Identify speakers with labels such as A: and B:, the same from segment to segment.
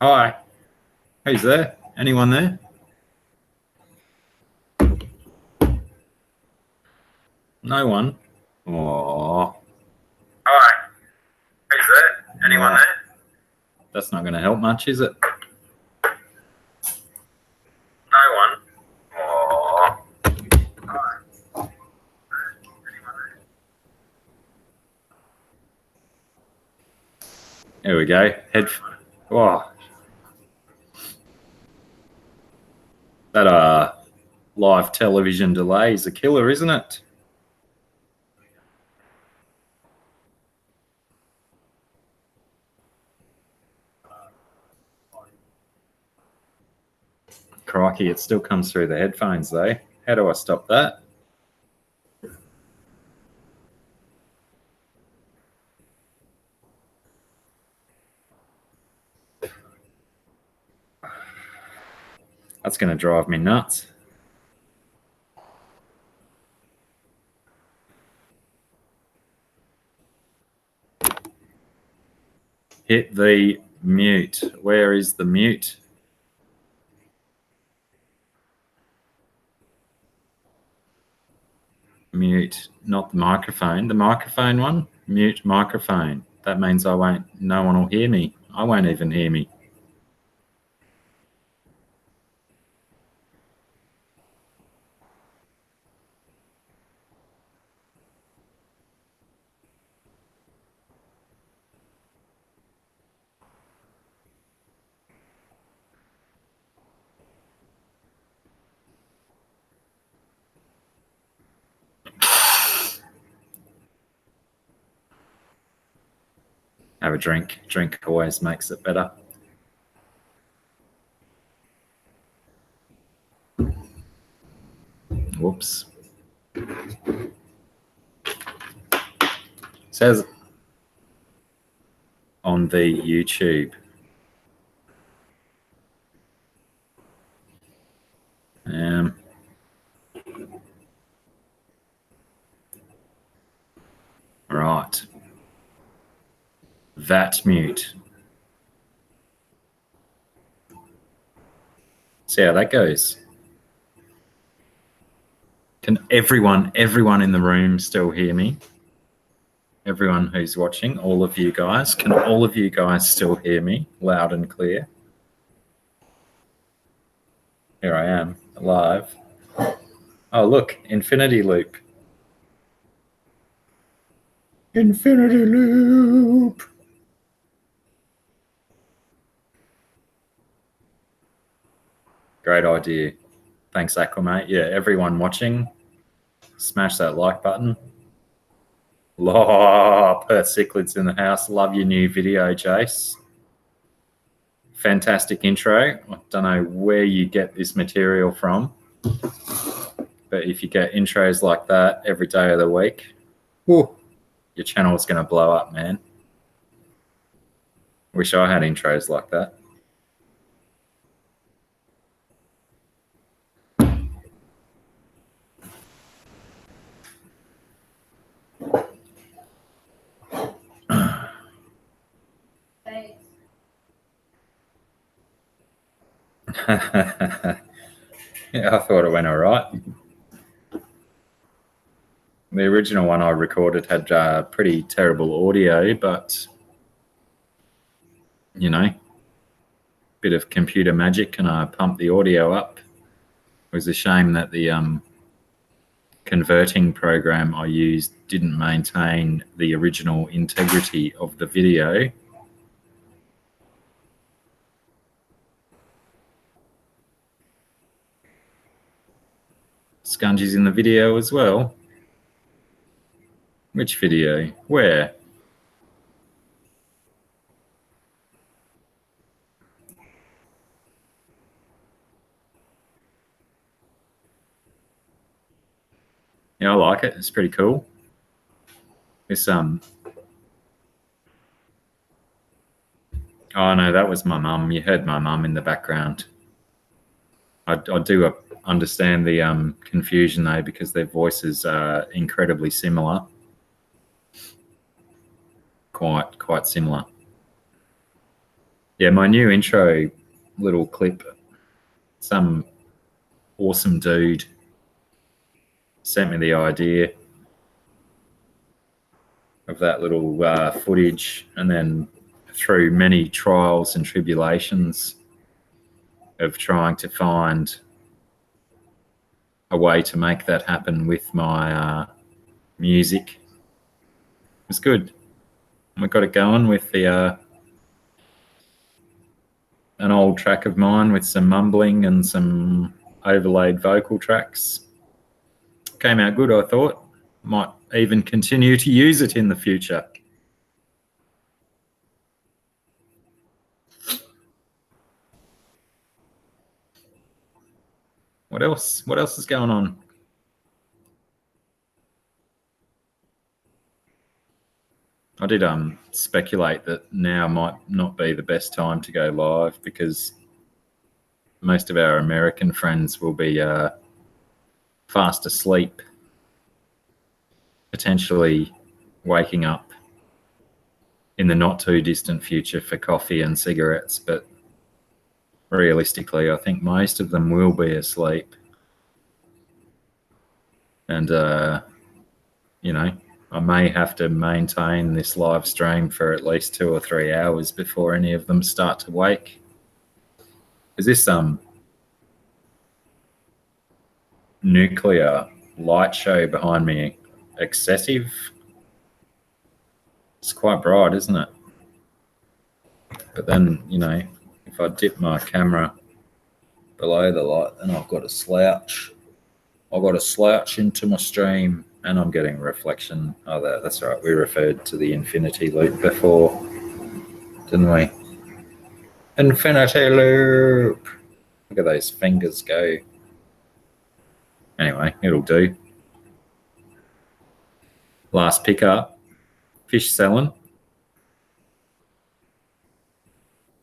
A: Hi, who's there? Anyone there? No one. Oh,
B: Hi, who's there? Anyone
A: oh,
B: there?
A: that's not going to help much, is it?
B: No one. Oh, hi. Anyone there?
A: There we go. Oh, that live television delay is a killer, isn't it? Crikey, it still comes through the headphones though. How do I stop that? That's going to drive me nuts. Hit the mute. Where is the mute? Mute, not the microphone. The microphone one? Mute microphone. That means no one will hear me. I won't even hear me. Have a drink. Drink always makes it better. Whoops. Says on the YouTube. Right. That mute. See how that goes. Can everyone in the room still hear me? Everyone who's watching, all of you guys, can all of you guys still hear me loud and clear? Here I am, live. Oh, look, infinity loop. Infinity loop. Great idea. Thanks, Aquamate. Yeah, everyone watching, smash that like button. Perth Cichlids in the house. Love your new video, Jace. Fantastic intro. I don't know where you get this material from, but if you get intros like that every day of the week, whew, your channel is going to blow up, man. Wish I had intros like that. Yeah, I thought it went all right. The original one I recorded had pretty terrible audio, but you know, bit of computer magic, and I pumped the audio up. It was a shame that the converting program I used didn't maintain the original integrity of the video. Scungy's in the video as well. Which video? Where? Yeah, I like it. It's pretty cool. This Oh no, that was my mum. You heard my mum in the background. I do understand the confusion though, because their voices are incredibly similar. Quite similar. Yeah, my new intro little clip, some awesome dude sent me the idea of that little footage, and then through many trials and tribulations of trying to find a way to make that happen with my music, it was good. We got it going with the an old track of mine with some mumbling and some overlaid vocal tracks. Came out good, I thought. Might even continue to use it in the future. What else? What else is going on? I did speculate that now might not be the best time to go live because most of our American friends will be fast asleep, potentially waking up in the not too distant future for coffee and cigarettes, but realistically, I think most of them will be asleep. And, you know, I may have to maintain this live stream for at least 2 or 3 hours before any of them start to wake. Is this nuclear light show behind me excessive? It's quite bright, isn't it? But then, you know, if I dip my camera below the light, then I've got to slouch. I've got to slouch into my stream, and I'm getting reflection. Oh, that's right. We referred to the infinity loop before, didn't we? Infinity loop. Look at those fingers go. Anyway, it'll do. Last pickup. Fish selling.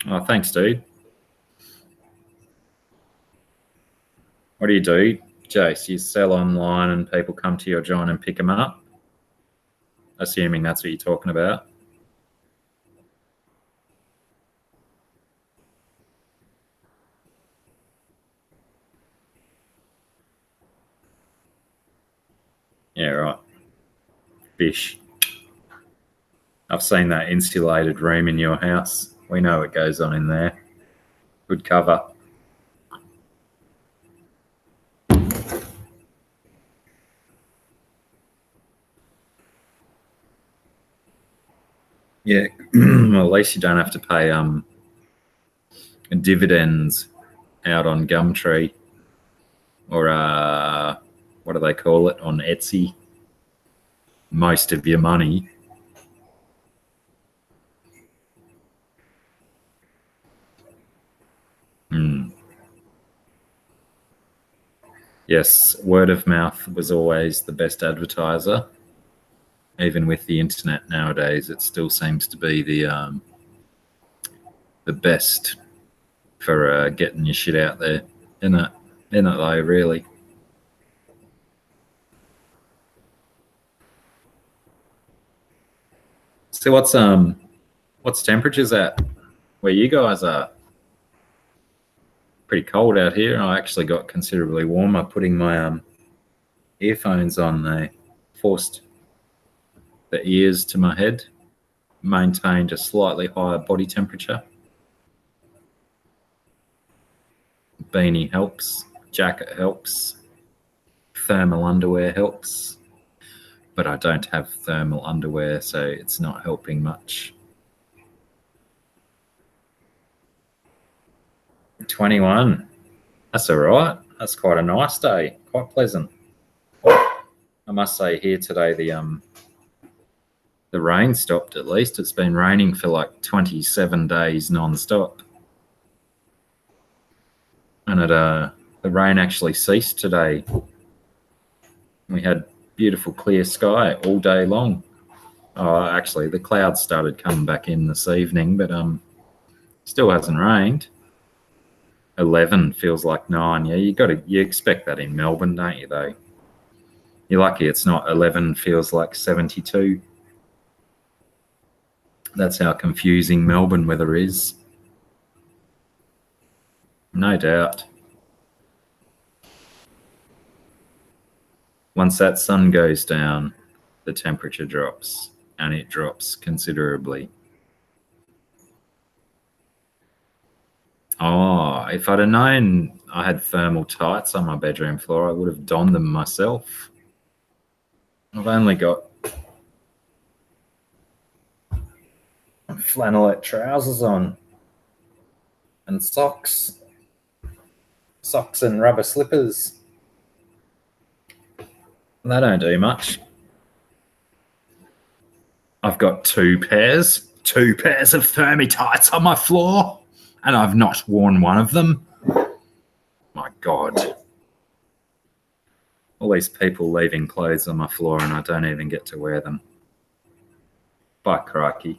A: Oh, thanks, dude. What do you do, Jace? You sell online and people come to your joint and pick them up? Assuming that's what you're talking about. Yeah, right. Fish. I've seen that insulated room in your house. We know what goes on in there. Good cover. Yeah, well, at least you don't have to pay dividends out on Gumtree or what do they call it, on Etsy. Most of your money. Yes, word of mouth was always the best advertiser. Even with the internet nowadays, it still seems to be the best for getting your shit out there. Isn't it though, really? So what's temperatures at where you guys are? Pretty cold out here. I actually got considerably warmer putting my earphones on. They forced the ears to my head, maintained a slightly higher body temperature. Beanie helps, jacket helps, thermal underwear helps, but I don't have thermal underwear, so it's not helping much. 21. That's all right. That's quite a nice day. Quite pleasant. I must say here today the rain stopped at least. It's been raining for like 27 days non-stop. And the rain actually ceased today. We had beautiful clear sky all day long. Oh, actually, the clouds started coming back in this evening, but still hasn't rained. 11 feels like 9. Yeah, you expect that in Melbourne, don't you, though? You're lucky it's not 11 feels like 72. That's how confusing Melbourne weather is. No doubt. Once that sun goes down, the temperature drops, and it drops considerably. Oh, if I'd have known I had thermal tights on my bedroom floor, I would have donned them myself. I've only got flannelette trousers on and socks and rubber slippers. They don't do much. I've got two pairs of thermy tights on my floor, and I've not worn one of them. My God. All these people leaving clothes on my floor and I don't even get to wear them. By crikey.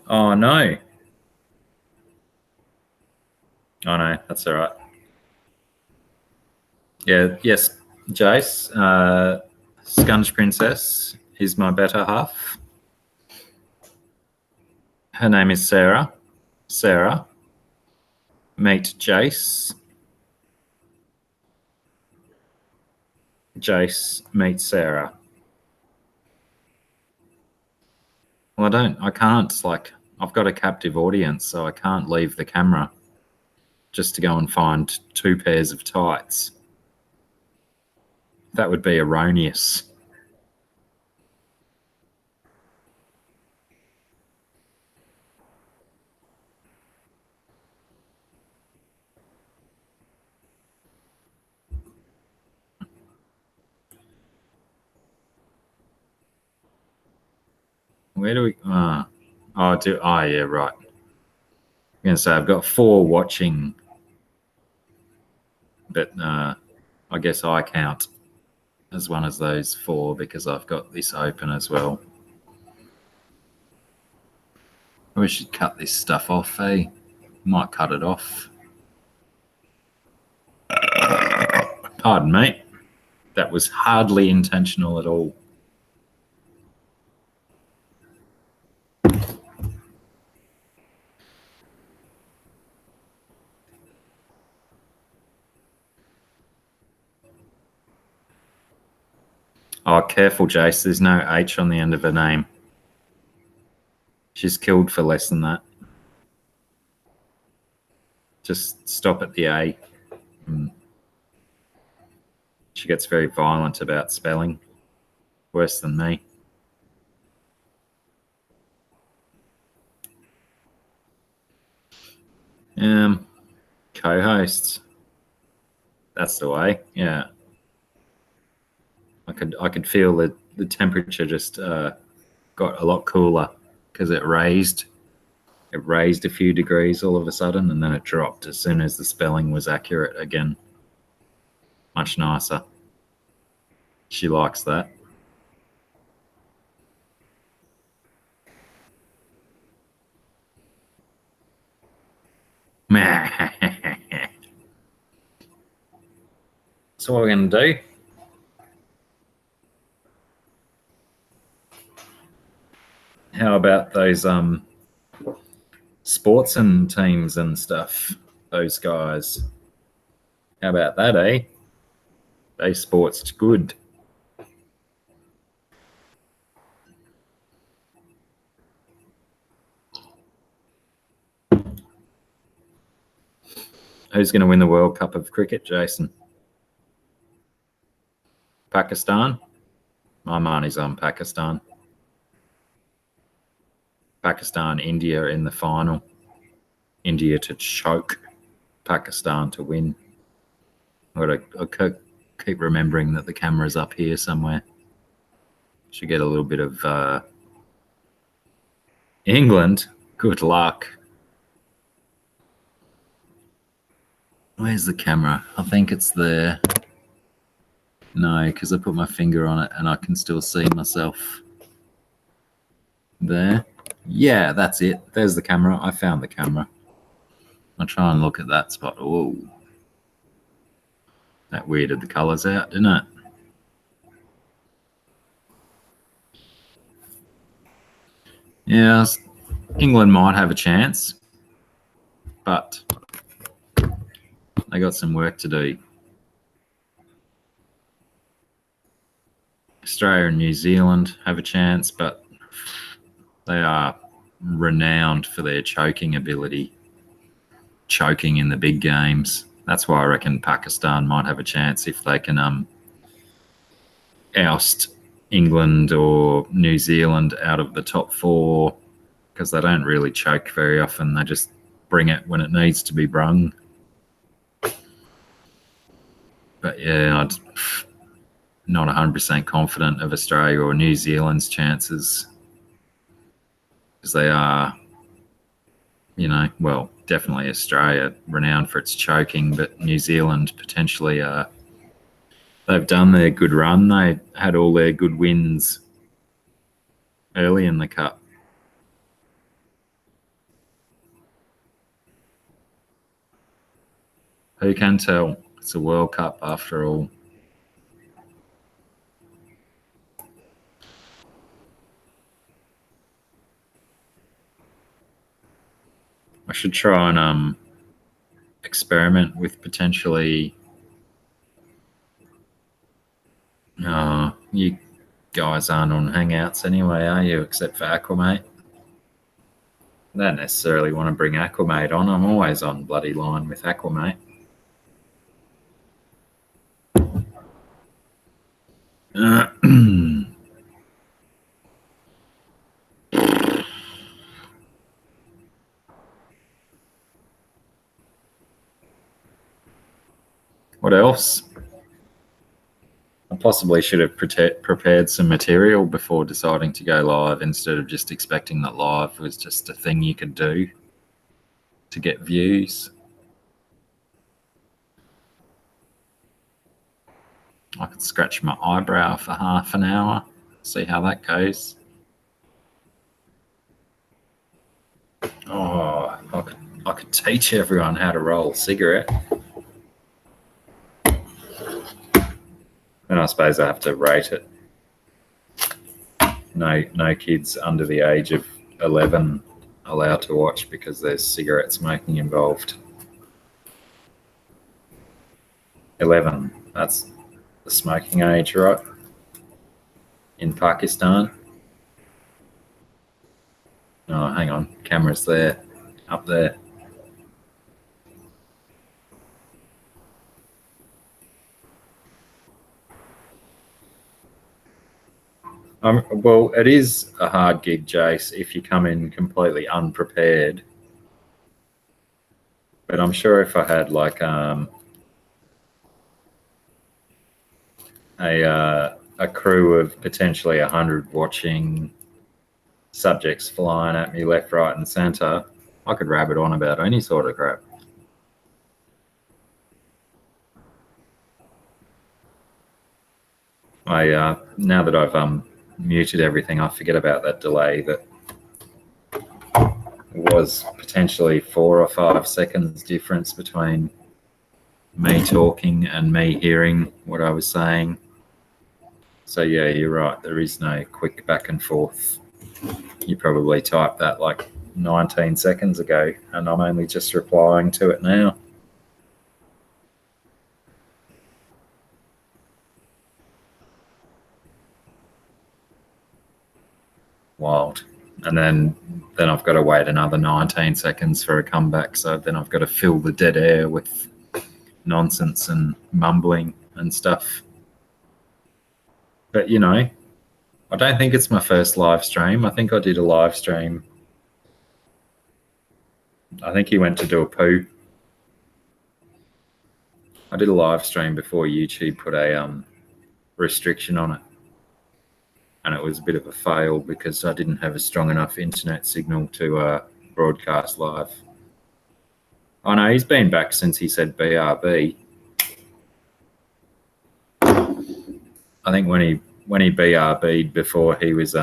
A: Oh, no. Oh, no, that's all right. Yeah, yes, Jace, Scunge Princess is my better half. Her name is Sarah. Sarah. Meet Jace. Jace meets Sarah. Well, I can't, I've got a captive audience, so I can't leave the camera just to go and find two pairs of tights. That would be erroneous. Where do we? Yeah, right. I'm gonna say I've got 4 watching, but I guess I count as one of those 4 because I've got this open as well. We should cut this stuff off, eh? Might cut it off. Pardon me. That was hardly intentional at all. Oh, careful, Jace. There's no H on the end of her name. She's killed for less than that. Just stop at the A. She gets very violent about spelling. Worse than me. Co-hosts. That's the way. Yeah. I could feel that the temperature just got a lot cooler because it raised a few degrees all of a sudden, and then it dropped as soon as the spelling was accurate again. Much nicer. She likes that. So what we're going to do? How about those sports and teams and stuff? Those guys. How about that, eh? They sports good. Who's going to win the World Cup of cricket, Jason? Pakistan? My money's on Pakistan. Pakistan, India in the final. India to choke. Pakistan to win. I'll keep remembering that the camera's up here somewhere. Should get a little bit of England. Good luck. Where's the camera? I think it's there. No, because I put my finger on it and I can still see myself. There. Yeah, that's it. There's the camera. I found the camera. I'll try and look at that spot. Oh, that weirded the colours out, didn't it? Yeah, England might have a chance, but they got some work to do. Australia and New Zealand have a chance, but they are renowned for their choking ability, choking in the big games. That's why I reckon Pakistan might have a chance if they can oust England or New Zealand out of the top four, because they don't really choke very often. They just bring it when it needs to be brung. But yeah, I'm not 100% confident of Australia or New Zealand's chances, because they are, well, definitely Australia, renowned for its choking, but New Zealand potentially, they've done their good run. They had all their good wins early in the Cup. Who can tell? It's a World Cup after all. I should try and experiment with potentially. You guys aren't on Hangouts anyway, are you? Except for Aquamate. I don't necessarily want to bring Aquamate on. I'm always on bloody line with Aquamate. What else? I possibly should have prepared some material before deciding to go live, instead of just expecting that live was just a thing you could do to get views. I could scratch my eyebrow for half an hour, see how that goes. Oh, I could teach everyone how to roll a cigarette. And I suppose I have to rate it. No kids under the age of 11 allowed to watch, because there's cigarette smoking involved. 11, that's the smoking age, right? In Pakistan. Oh, hang on, camera's there, up there. Well, it is a hard gig, Jace, if you come in completely unprepared. But I'm sure if I had like a crew of potentially 100 watching, subjects flying at me left, right, and centre, I could rabbit on about any sort of crap. Now that I've muted everything, I forget about that delay that was potentially 4 or 5 seconds difference between me talking and me hearing what I was saying. So yeah, you're right, there is no quick back and forth. You probably typed that like 19 seconds ago, and I'm only just replying to it now. Wild. And then I've got to wait another 19 seconds for a comeback, so then I've got to fill the dead air with nonsense and mumbling and stuff. But I don't think it's my first live stream. I think I did a live stream. I think he went to do a poo. I did a live stream before YouTube put a restriction on it. And it was a bit of a fail because I didn't have a strong enough internet signal to broadcast live. Oh no, he's been back since he said BRB. I think when he BRB'd before, he was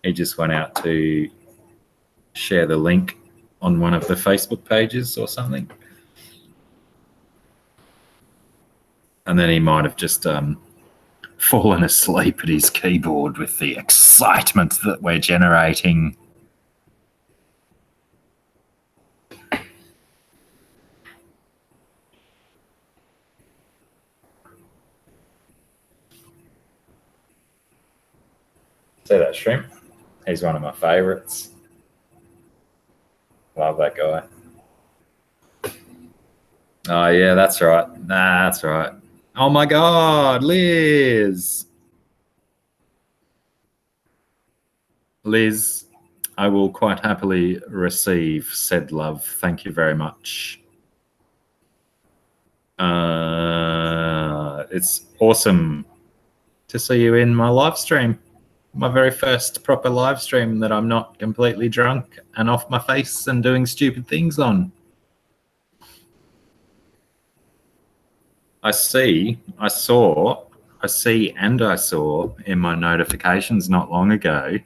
A: he just went out to share the link on one of the Facebook pages or something. And then he might have just fallen asleep at his keyboard with the excitement that we're generating. See that shrimp? He's one of my favourites. Love that guy. Oh, yeah, that's right. Nah, that's right. Oh, my God, Liz. Liz, I will quite happily receive said love. Thank you very much. It's awesome to see you in my live stream. My very first proper live stream that I'm not completely drunk and off my face and doing stupid things on. I see in my notifications not long ago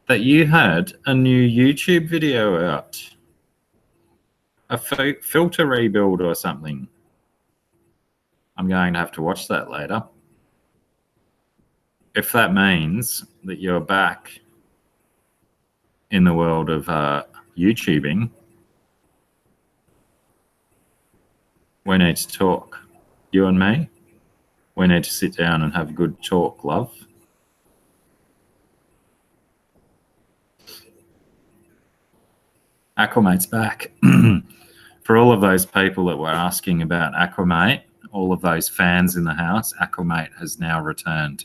A: that you had a new YouTube video out. A filter rebuild or something. I'm going to have to watch that later. If that means that you're back in the world of YouTubing, we need to talk. You and me, we need to sit down and have a good talk, love. Aquamate's back. For all of those people that were asking about Aquamate, all of those fans in the house, Aquamate has now returned.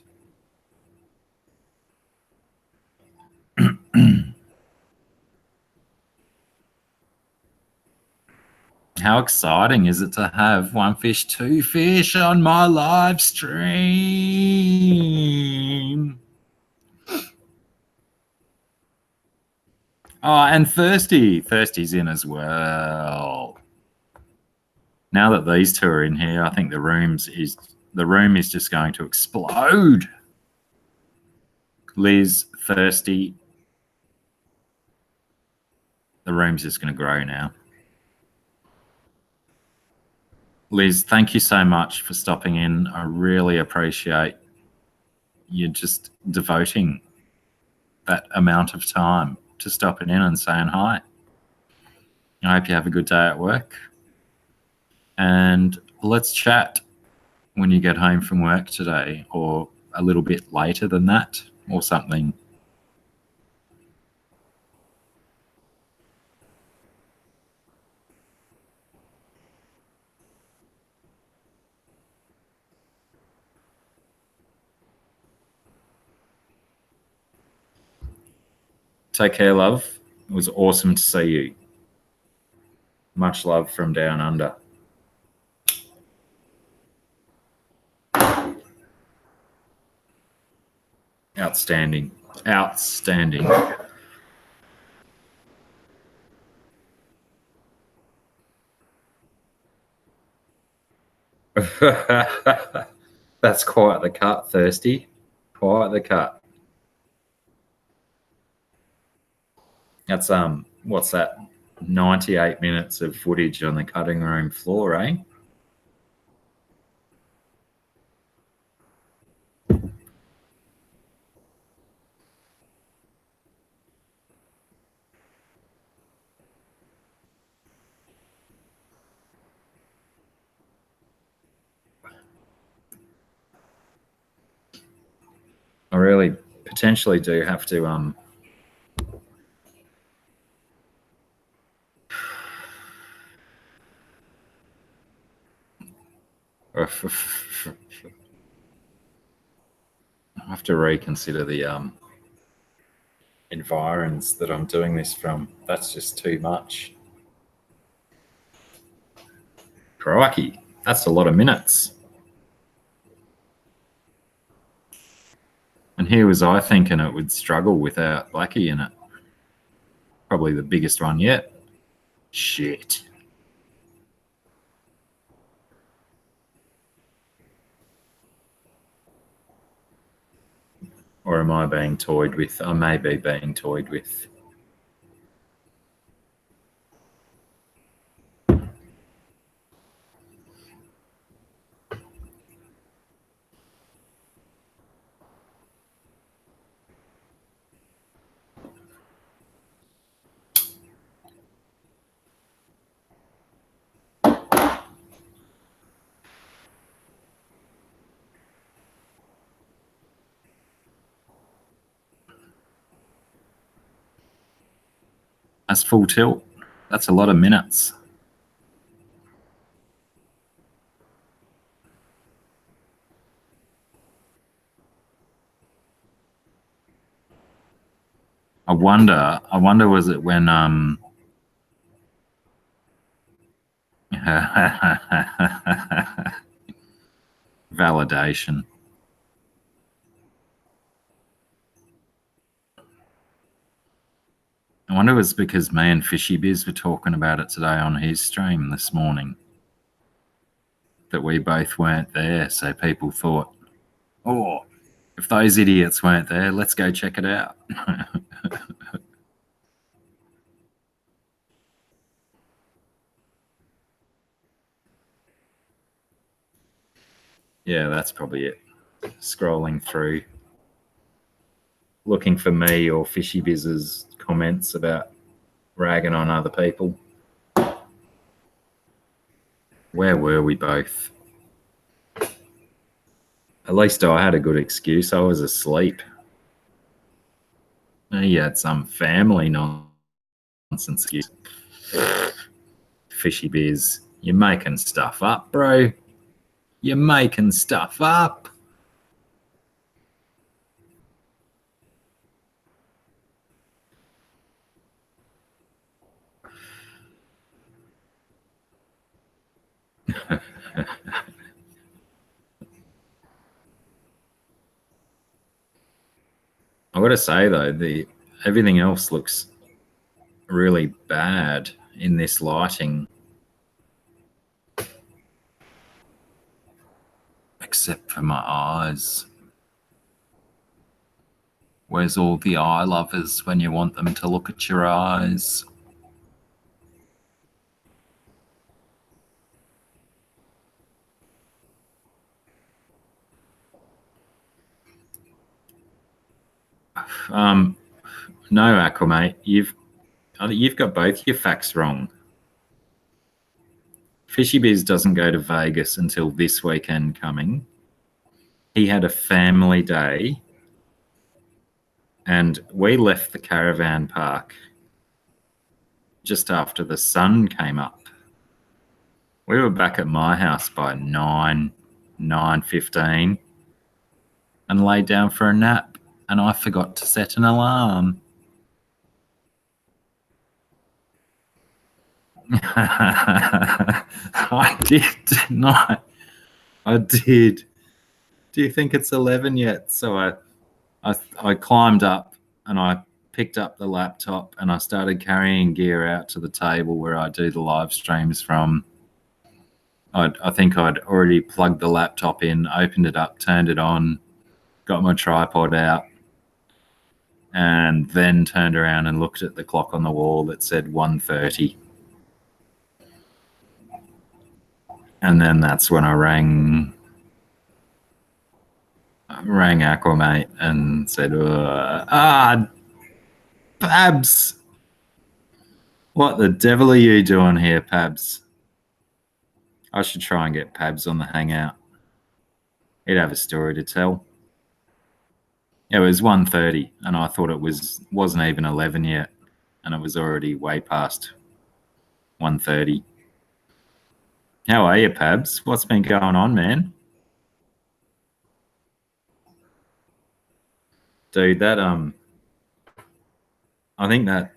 A: How exciting is it to have One Fish, Two Fish on my live stream? Oh, and Thirsty's in as well. Now that these two are in here, I think the room is just going to explode. Liz, Thirsty, the room's just going to grow now. Liz, thank you so much for stopping in. I really appreciate you just devoting that amount of time to stopping in and saying hi. I hope you have a good day at work. And let's chat when you get home from work today, or a little bit later than that, or something. Take care, love. It was awesome to see you. Much love from down under. Outstanding. Outstanding. That's quite the cut, Thirsty. Quite the cut. That's what's that? 98 minutes of footage on the cutting room floor, eh? I really potentially do have to I have to reconsider the environs that I'm doing this from. That's just too much. Crikey, that's a lot of minutes. And here was I thinking it would struggle without Blacky in it. Probably the biggest one yet. Shit. Or am I being toyed with? I may be being toyed with. That's full tilt. That's a lot of minutes. I wonder was it when validation. I wonder it was because me and Fishy Biz were talking about it today on his stream this morning. That we both weren't there, so people thought, oh, if those idiots weren't there, let's go check it out. Yeah, that's probably it. Scrolling through, looking for me or Fishy Biz's comments about ragging on other people. Where were we both? At least I had a good excuse. I was asleep. He had some family nonsense excuse. Fishy Biz, you're making stuff up, bro. You're making stuff up. I gotta say though, everything else looks really bad in this lighting, except for my eyes. Where's all the eye lovers when you want them to look at your eyes? No, Aquamate, you've got both your facts wrong. Fishy Biz doesn't go to Vegas until this weekend coming. He had a family day, and we left the caravan park just after the sun came up. We were back at my house by 9:15, and laid down for a nap, and I forgot to set an alarm. I did, didn't I? I did. Do you think it's 11 yet? So I climbed up and I picked up the laptop and I started carrying gear out to the table where I do the live streams from. I think I'd already plugged the laptop in, opened it up, turned it on, got my tripod out, and then turned around and looked at the clock on the wall that said 1:30. And then that's when I rang Aquamate and said, Pabs, what the devil are you doing here, Pabs? I should try and get Pabs on the Hangout. He'd have a story to tell. It was 1:30 and I thought it wasn't even 11 yet, and it was already way past 1:30. How are you, Pabs? What's been going on, man? Dude, that I think that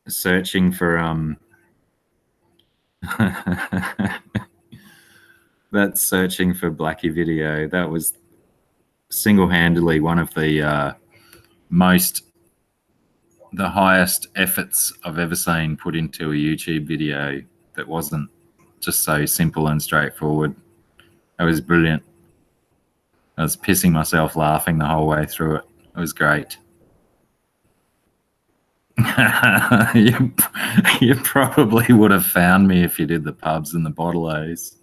A: searching for that searching for Blacky video, that was single-handedly one of the highest efforts I've ever seen put into a YouTube video that wasn't just so simple and straightforward. It was brilliant. I was pissing myself laughing the whole way through it. It was great. You probably would have found me if you did the pubs and the bottle-O's.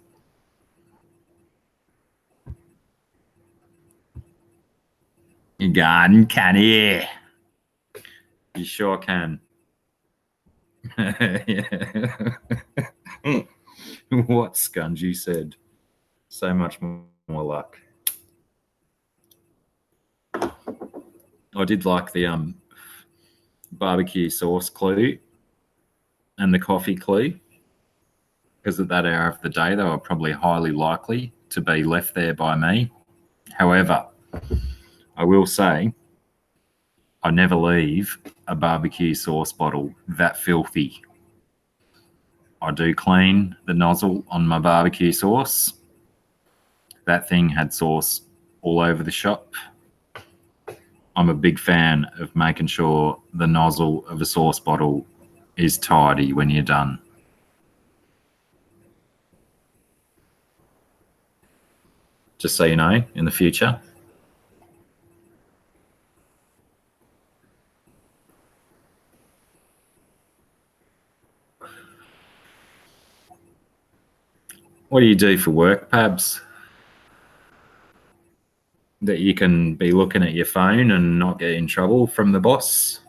A: You gone, can you? You sure can. What Scungy said. So much more luck. I did like the barbecue sauce clue and the coffee clue, because at that hour of the day they were probably highly likely to be left there by me. However, I will say I never leave a barbecue sauce bottle that filthy. I do clean the nozzle on my barbecue sauce. That thing had sauce all over the shop. I'm a big fan of making sure the nozzle of a sauce bottle is tidy when you're done. Just so you know, in the future. What do you do for work, Pabs? That you can be looking at your phone and not get in trouble from the boss?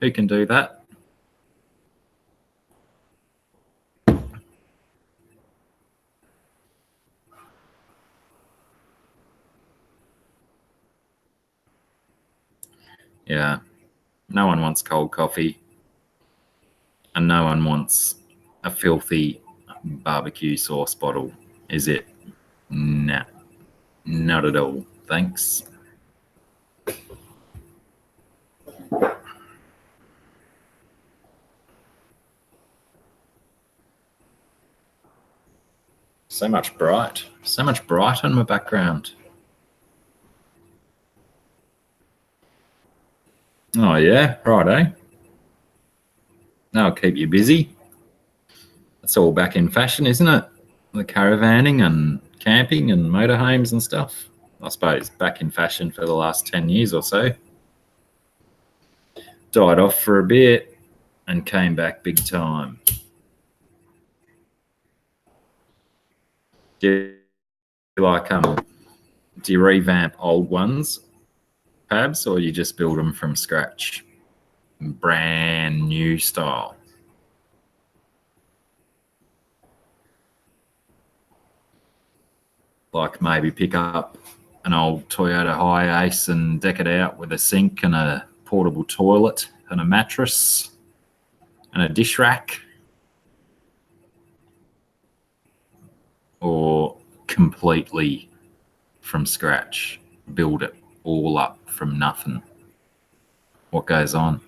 A: Who can do that? Yeah, no one wants cold coffee, and no one wants a filthy barbecue sauce bottle, is it? Nah, not at all. Thanks. So much bright on my background. Oh yeah, righto. That'll keep you busy. It's all back in fashion, isn't it? The caravanning and camping and motorhomes and stuff. I suppose back in fashion for the last 10 years or so. Died off for a bit and came back big time. Do you revamp old ones, Pabs, or you just build them from scratch? Brand new style. Like maybe pick up an old Toyota Hiace and deck it out with a sink and a portable toilet and a mattress and a dish rack, or completely from scratch, build it all up from nothing. What goes on?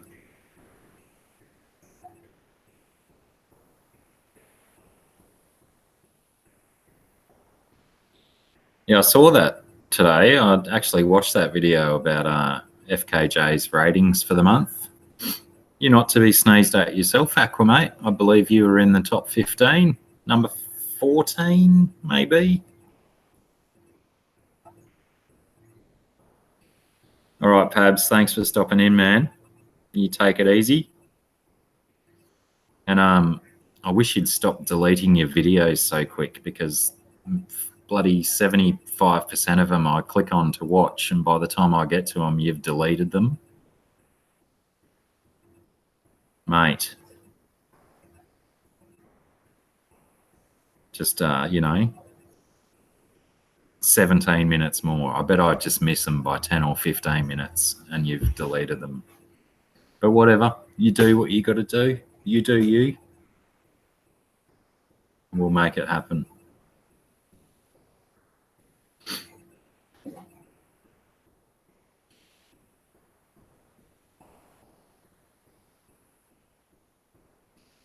A: Yeah, I saw that today. I actually watched that video about FKJ's ratings for the month. You're not to be sneezed at yourself, Aquamate. I believe you were in the top 15, number 14, maybe. All right, Pabs, thanks for stopping in, man. You take it easy. And I wish you'd stop deleting your videos so quick, because bloody 75% of them I click on to watch, and by the time I get to them, you've deleted them. Mate. Just, 17 minutes more. I bet I'd just miss them by 10 or 15 minutes and you've deleted them. But whatever. You do what you got to do. You do you. We'll make it happen.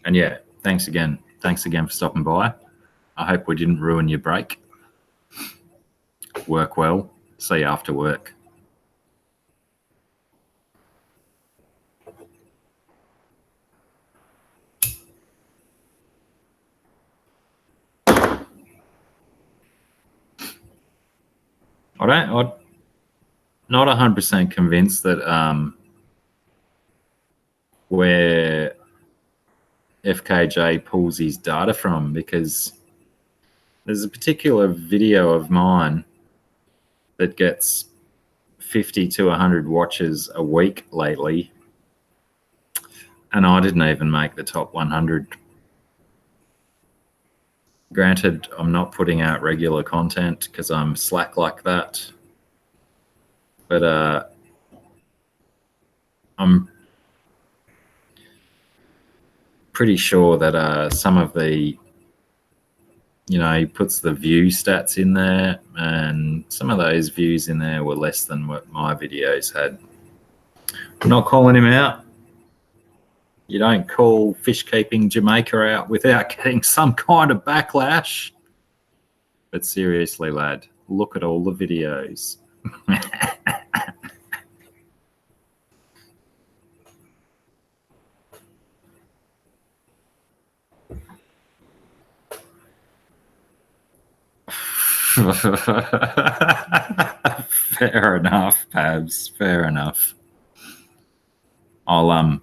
A: And yeah, thanks again. Thanks again for stopping by. I hope we didn't ruin your break. Work well. See you after work. I'm not 100% convinced that where FKJ pulls his data from, because there's a particular video of mine that gets 50 to 100 watches a week lately, and I didn't even make the top 100. Granted, I'm not putting out regular content because I'm slack like that, but I'm pretty sure that some of the, he puts the view stats in there, and some of those views in there were less than what my videos had. I'm not calling him out. You don't call fish keeping Jamaica out without getting some kind of backlash. But seriously, lad, look at all the videos. Fair enough, Pabs. Fair enough. I'll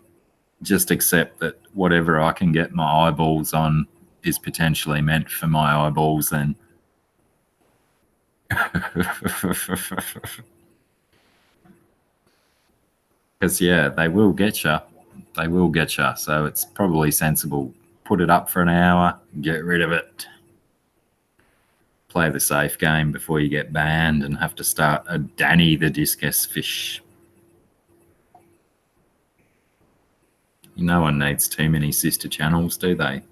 A: just accept that whatever I can get my eyeballs on is potentially meant for my eyeballs then. Because, yeah, they will get you. They will get you. So it's probably sensible. Put it up for an hour, get rid of it. Play the safe game before you get banned and have to start a Danny the discus fish. No one needs too many sister channels, do they?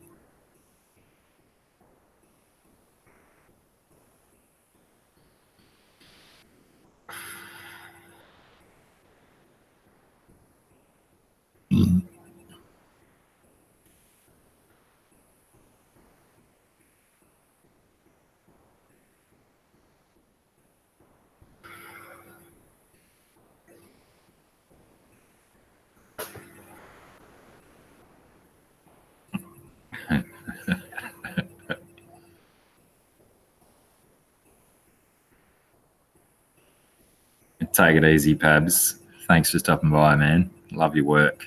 A: Take it easy, Pabs. Thanks for stopping by, man. Love your work.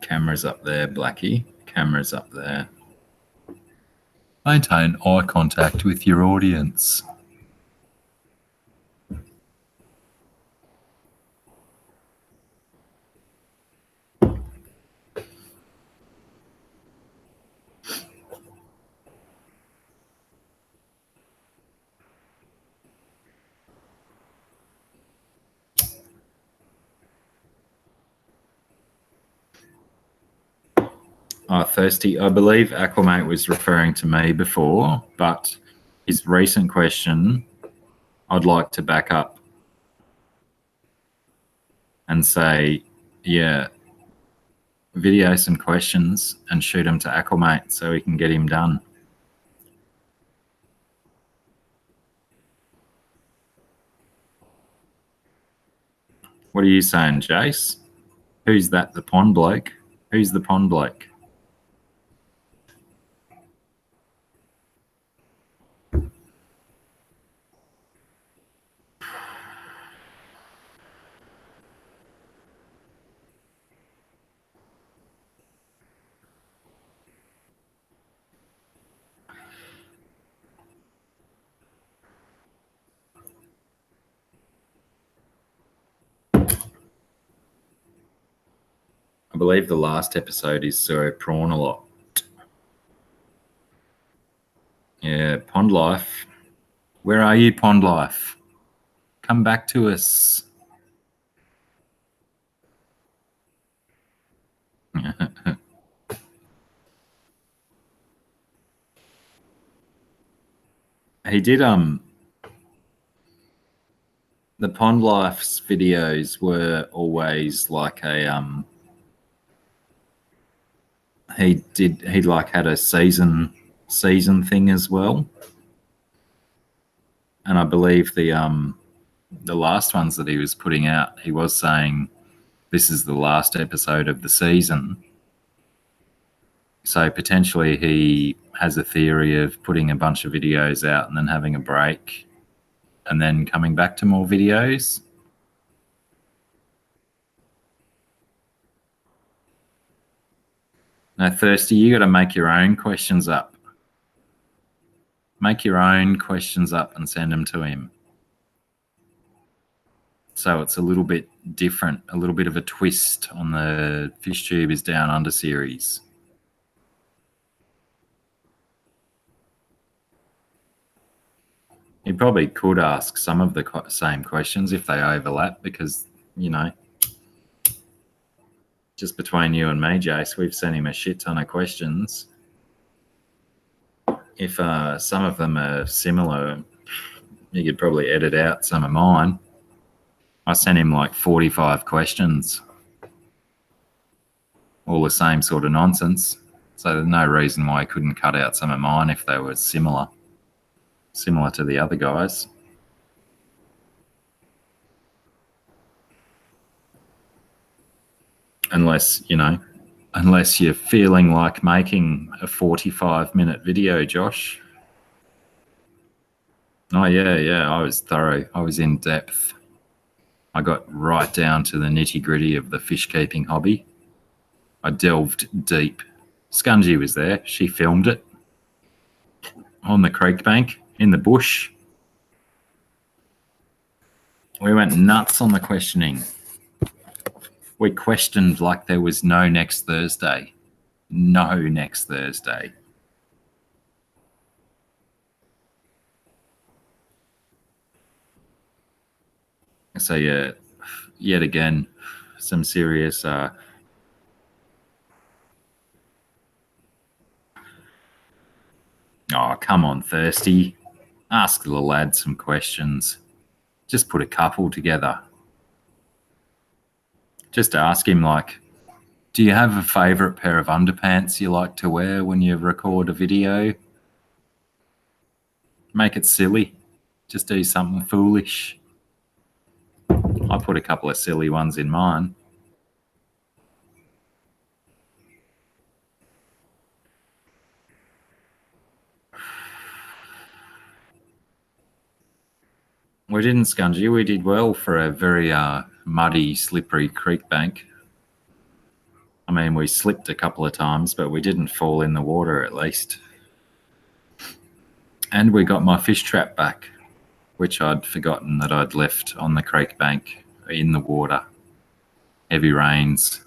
A: Camera's up there, Blacky. Camera's up there. Maintain eye contact with your audience. Thirsty. I believe Aquamate was referring to me before, but his recent question, I'd like to back up and say, yeah, video some questions and shoot them to Aquamate so we can get him done. What are you saying, Jace? Who's that, the pond bloke? Who's the pond bloke? I believe the last episode is Sir Prawn a lot. Yeah, Pond Life. Where are you, Pond Life? Come back to us. He did the Pond Life's videos were always like a he like had a season thing as well. And I believe the last ones that he was putting out, he was saying this is the last episode of the season. So potentially he has a theory of putting a bunch of videos out and then having a break and then coming back to more videos. Now, Thirsty, you got to make your own questions up. Make your own questions up and send them to him. So it's a little bit different, a little bit of a twist on the Fish Tube is Down Under series. You probably could ask some of the same questions if they overlap because, you know, just between you and me, Jace, we've sent him a shit ton of questions. If some of them are similar, you could probably edit out some of mine. I sent him like 45 questions, all the same sort of nonsense. So there's no reason why I couldn't cut out some of mine if they were similar to the other guys. Unless you're feeling like making a 45-minute video, Josh. Oh, yeah, I was thorough. I was in depth. I got right down to the nitty-gritty of the fish keeping hobby. I delved deep. Scungy was there. She filmed it on the creek bank in the bush. We went nuts on the questioning. We questioned like there was no next Thursday. No next Thursday. So yeah, yet again, some serious oh, come on, Thirsty. Ask the lad some questions. Just put a couple together. Just ask him, like, do you have a favourite pair of underpants you like to wear when you record a video? Make it silly. Just do something foolish. I put a couple of silly ones in mine. We didn't, Scungy. We did well for a very muddy, slippery creek bank. I mean, we slipped a couple of times, but we didn't fall in the water at least. And we got my fish trap back, which I'd forgotten that I'd left on the creek bank in the water. Heavy rains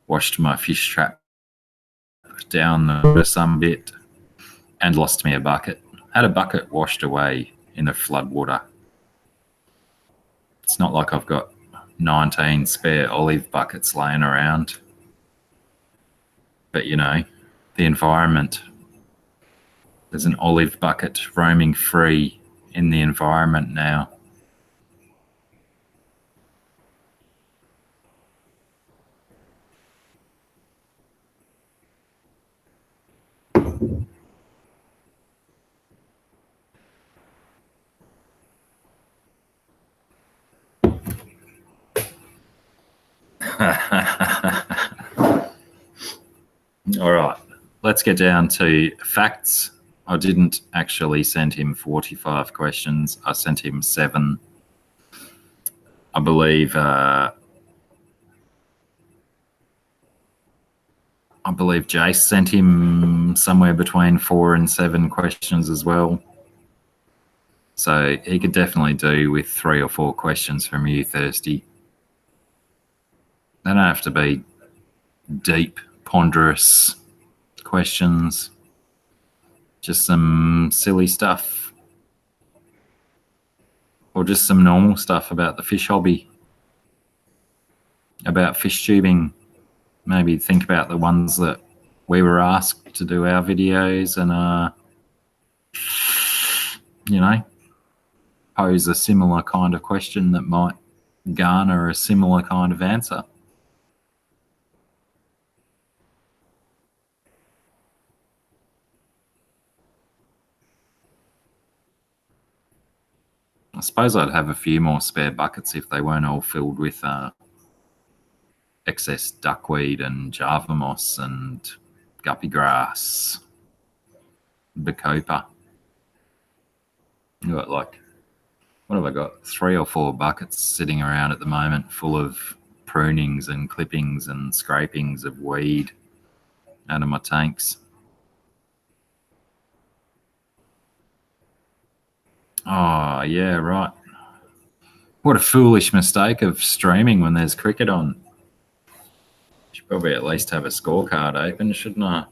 A: washed my fish trap down the some bit and lost me a bucket. Had a bucket washed away in the flood water. It's not like I've got 19 spare olive buckets laying around. But, you know, the environment. There's an olive bucket roaming free in the environment now. All right, let's get down to facts. I didn't actually send him 45 questions. I sent him 7. I believe Jace sent him somewhere between 4 and 7 questions as well. So he could definitely do with 3 or 4 questions from you, Thirsty. They don't have to be deep, ponderous questions. Just some silly stuff. Or just some normal stuff about the fish hobby. About fish tubing. Maybe think about the ones that we were asked to do our videos and, you know, pose a similar kind of question that might garner a similar kind of answer. I suppose I'd have a few more spare buckets if they weren't all filled with excess duckweed and java moss and guppy grass, bacopa. You got like, what have I got? 3 or 4 buckets sitting around at the moment full of prunings and clippings and scrapings of weed out of my tanks. Oh, yeah, right. What a foolish mistake of streaming when there's cricket on. Should probably at least have a scorecard open, shouldn't I?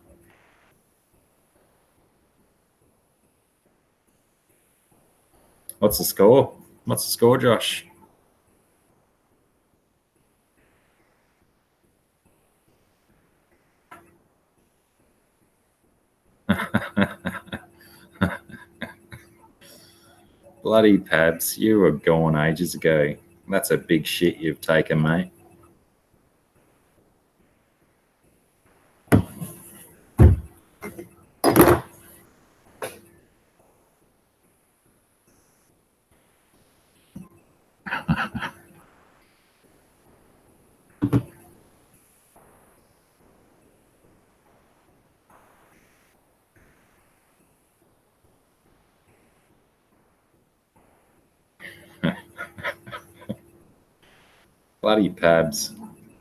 A: What's the score? What's the score, Josh? Bloody Pabs, you were gone ages ago. That's a big shit you've taken, mate. Bloody Pabs.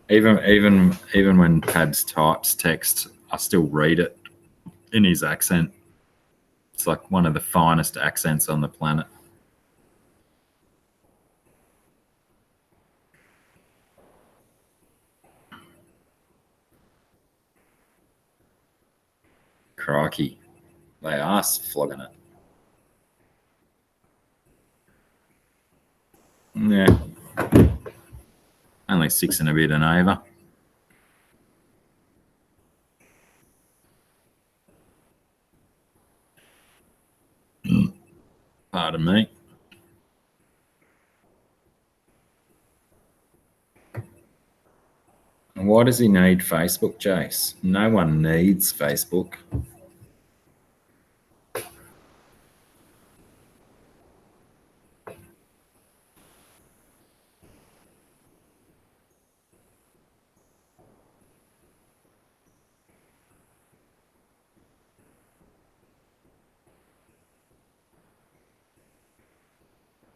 A: Even when Pabs types text, I still read it in his accent. It's like one of the finest accents on the planet. Crikey. They are flogging it. Yeah. Only 6 and a bit and over. Pardon me. And why does he need Facebook, Jace? No one needs Facebook.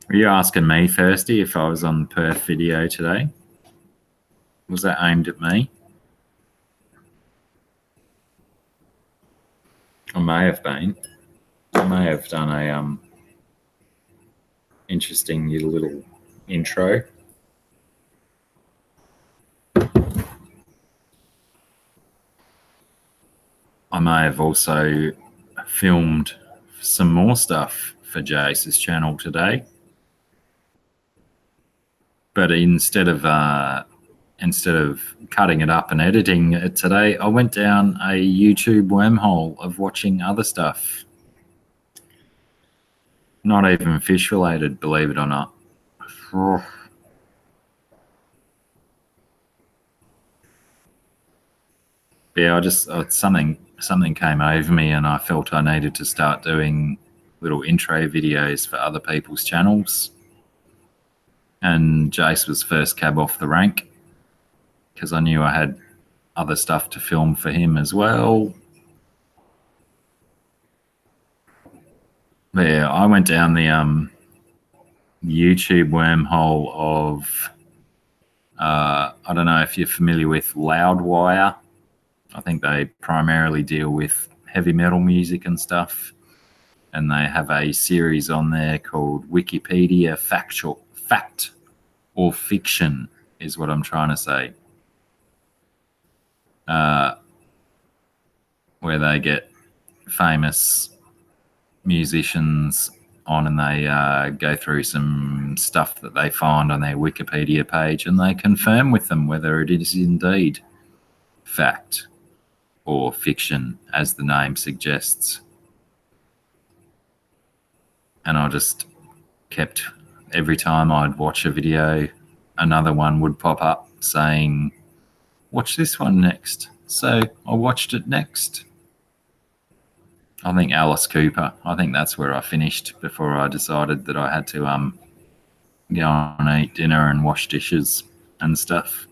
A: Are you asking me, Thirsty, if I was on the Perth video today? Was that aimed at me? I may have been. I may have done a interesting little intro. I may have also filmed some more stuff for Jace's channel today. But instead of cutting it up and editing it today, I went down a YouTube wormhole of watching other stuff. Not even fish related, believe it or not. Yeah, something came over me and I felt I needed to start doing little intro videos for other people's channels. And Jace was first cab off the rank because I knew I had other stuff to film for him as well. But yeah, I went down the YouTube wormhole of I don't know if you're familiar with Loudwire. I think they primarily deal with heavy metal music and stuff. And they have a series on there called Wikipedia Fact or Fiction is what I'm trying to say. Where they get famous musicians on and they go through some stuff that they find on their Wikipedia page and they confirm with them whether it is indeed fact or fiction, as the name suggests. And I just kept, every time I'd watch a video, another one would pop up saying, watch this one next. So I watched it next. I think Alice Cooper. I think that's where I finished before I decided that I had to go and eat dinner and wash dishes and stuff.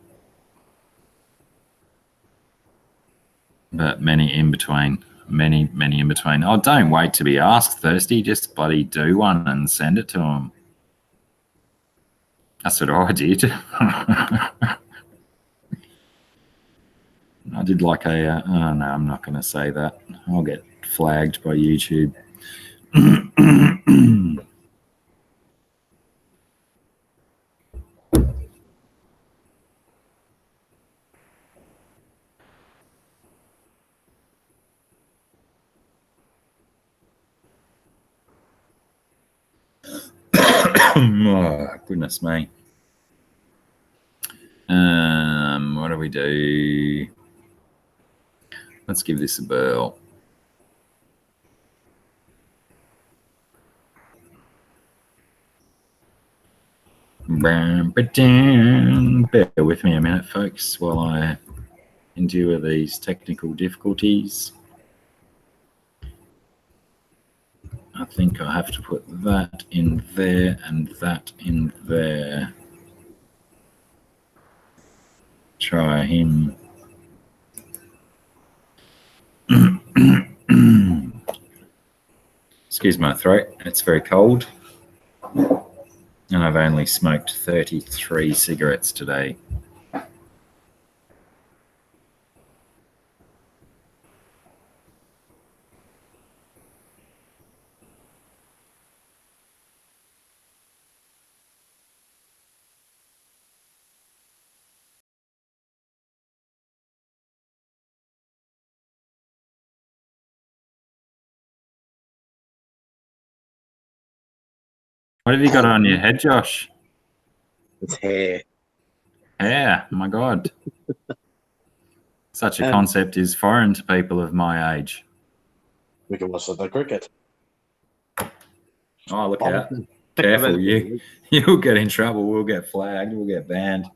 A: But many in between. Many in between. Oh, don't wait to be asked, Thirsty. Just bloody do one and send it to them. That's what I did. I did like a... oh, no, I'm not going to say that. I'll get flagged by YouTube. Oh, goodness me. What do we do? Let's give this a whirl. Bear with me a minute, folks, while I endure these technical difficulties. I think I have to put that in there and that in there. Try him. Excuse my throat, it's very cold. And I've only smoked 33 cigarettes today. What have you got on your head, Josh?
C: It's hair.
A: Hair, my God. Such a concept is foreign to people of my age.
C: We can watch the cricket.
A: Oh, look out. Careful, you'll get in trouble. We'll get flagged. We'll get banned.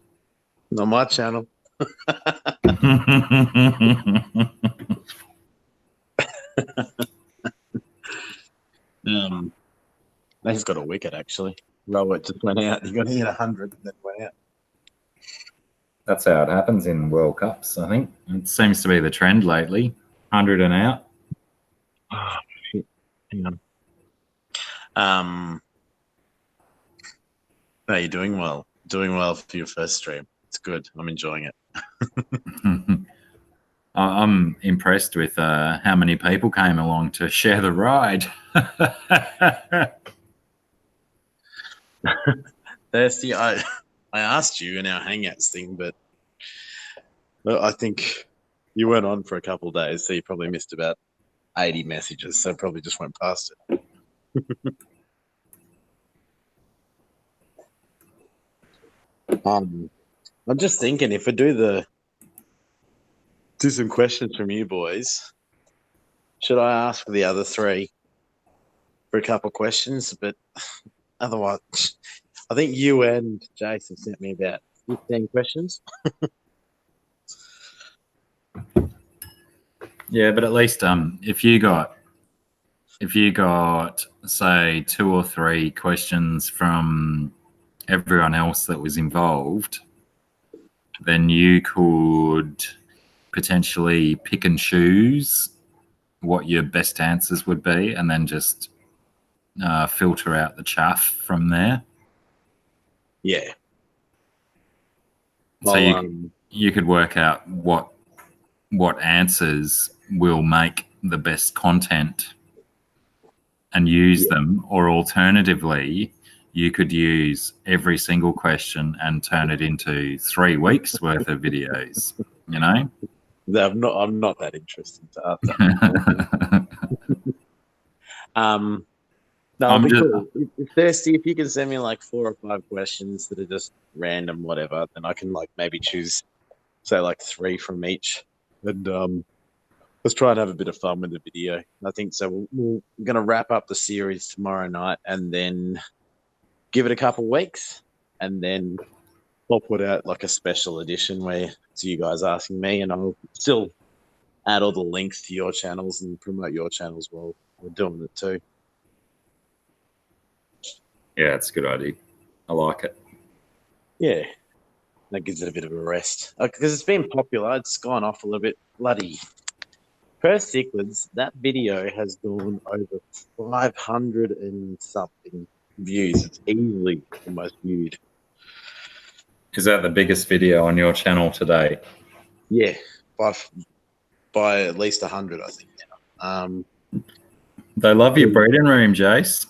C: Not my channel. He's got a wicket, actually. Robert just went out. He got hit 100 and then went out.
A: That's how it happens in World Cups, I think. It seems to be the trend lately. 100 and out.
C: Oh, shit. Hang on. No, you're doing well. Doing well for your first stream. It's good. I'm enjoying it.
A: I'm impressed with how many people came along to share the ride.
C: Thirsty, I asked you in our Hangouts thing, but I think you went on for a couple of days, so you probably missed about 80 messages, so probably just went past it. I'm just thinking if I do some questions from you boys, should I ask the other three for a couple of questions? But otherwise, I think you and Jason sent me about 15 questions.
A: Yeah, but at least if you got say 2 or 3 questions from everyone else that was involved, then you could potentially pick and choose what your best answers would be and then just filter out the chaff from there.
C: Yeah.
A: So you could work out what answers will make the best content and use them, or alternatively you could use every single question and turn it into 3 weeks worth of videos, you know?
C: I'm not that interested to answer. No, it'd be cool. If Thirsty, if you can send me like 4 or 5 questions that are just random, whatever, then I can like maybe choose, say, like 3 from each, and let's try and have a bit of fun with the video. I think so. We're going to wrap up the series tomorrow night, and then give it a couple of weeks, and then I'll put out like a special edition where it's you guys asking me, and I'll still add all the links to your channels and promote your channels while we're doing it too.
A: Yeah, it's a good idea. I like it.
C: Yeah, that gives it a bit of a rest because it's been popular. It's gone off a little bit. Bloody per cichlids, that video has gone over 500 and something views. It's easily the most viewed.
A: Is that the biggest video on your channel today?
C: Yeah, by at least 100, I think now.
A: They love your breeding room, Jace.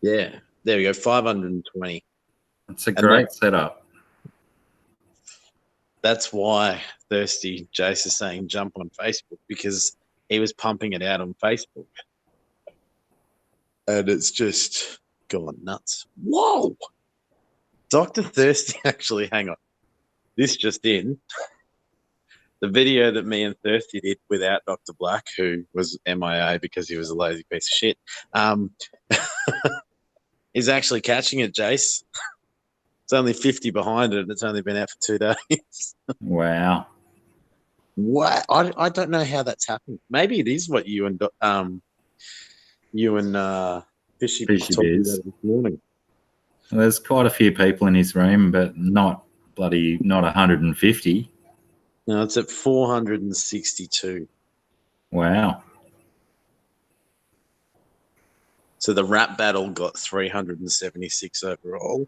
C: Yeah, there we go, 520.
A: It's a great setup.
C: That's why Thirsty Jace is saying jump on Facebook, because he was pumping it out on Facebook. And it's just gone nuts. Whoa! Dr. Thirsty, actually, hang on. This just in. The video that me and Thirsty did without Dr. Black, who was MIA because he was a lazy piece of shit. is actually catching it, Jace. It's only 50 behind it, and it's only been out for 2 days.
A: Wow.
C: What? I don't know how that's happened. Maybe it is what you and Fishy were
A: Fishy
C: talking
A: Biz.
C: about this morning.
A: There's quite a few people in his room, but not 150.
C: No, it's at 462.
A: Wow.
C: So the rap battle got 376 overall.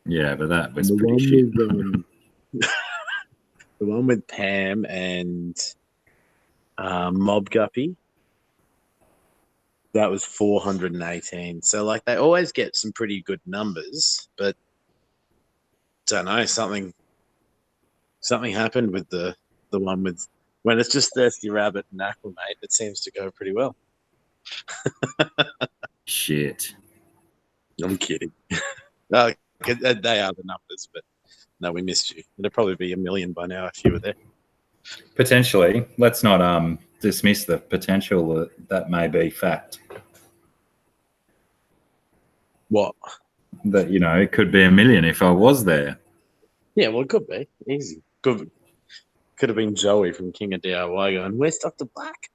A: Yeah, but that was
C: And
A: pretty shit.
C: The one with Pam and Mob Guppy, that was 418. So like they always get some pretty good numbers, but don't know, something happened with the one with when it's just Thirsty Rabbit and Acclimate, it seems to go pretty well.
A: Shit.
C: I'm kidding. They are the numbers, but no, we missed you. It'd probably be 1 million by now if you were there.
A: Potentially. Let's not dismiss the potential that may be fact.
C: What?
A: That, it could be 1 million if I was there.
C: Yeah, well, it could be. Easy. Could have been Joey from King of DIY going, where's Dr. Black?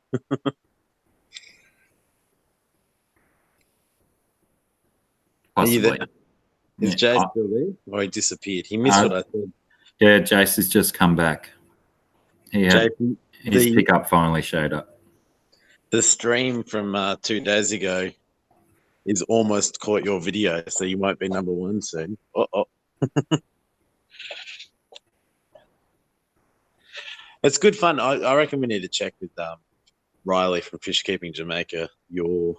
A: Possibly.
C: Is Jay still there? Or he disappeared? He missed what I said.
A: Yeah, Jace has just come back. His pickup finally showed up.
C: The stream from 2 days ago is almost caught your video, so you might be number one soon. It's good fun. I reckon we need to check with Riley from Fish Keeping Jamaica your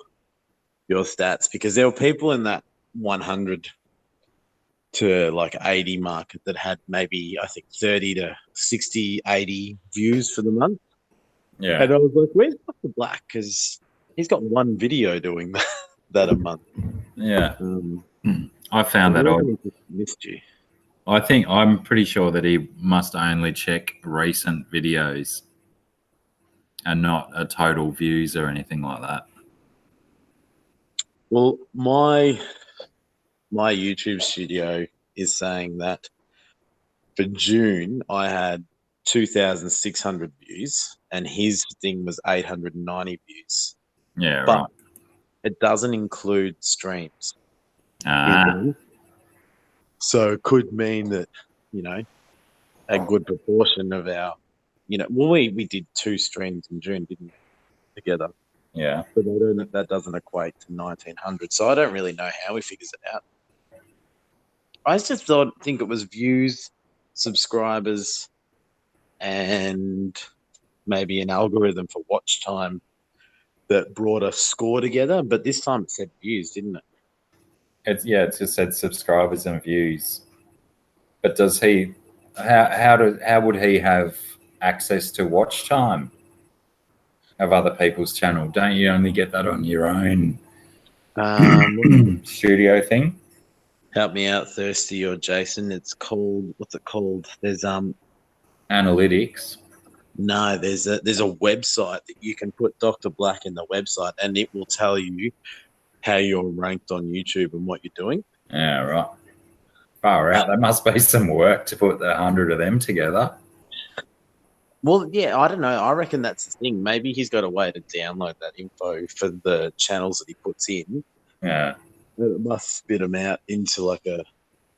C: stats, because there were people in that 100 to like 80 market that had maybe, I think, 30 to 60, 80 views for the month.
A: Yeah.
C: And I was like, where's Dr. Black? Because he's got one video doing that a month.
A: Yeah. I found that odd.
C: Missed you.
A: I'm pretty sure that he must only check recent videos and not a total views or anything like that.
C: Well, my YouTube studio is saying that for June I had 2,600 views and his thing was 890 views.
A: Yeah,
C: but
A: right.
C: It doesn't include streams.
A: Ah.
C: So it could mean that, a good proportion of our, we did 2 streams in June, didn't we, together?
A: Yeah.
C: But that doesn't equate to 1,900. So I don't really know how he figures it out. I just think it was views, subscribers, and maybe an algorithm for watch time that brought a score together. But this time it said views, didn't it?
A: It just said subscribers and views. But does he? How would he have access to watch time of other people's channel? Don't you only get that on your own studio thing?
C: Help me out, Thirsty or Jason. It's called, what's it called? There's
A: analytics.
C: No, there's a website that you can put Dr. Black in the website, and it will tell you how you're ranked on YouTube and what you're doing.
A: Yeah, right. Far out. There must be some work to put the 100 of them together.
C: Well, yeah, I don't know. I reckon that's the thing. Maybe he's got a way to download that info for the channels that he puts in.
A: Yeah.
C: It must spit them out into like a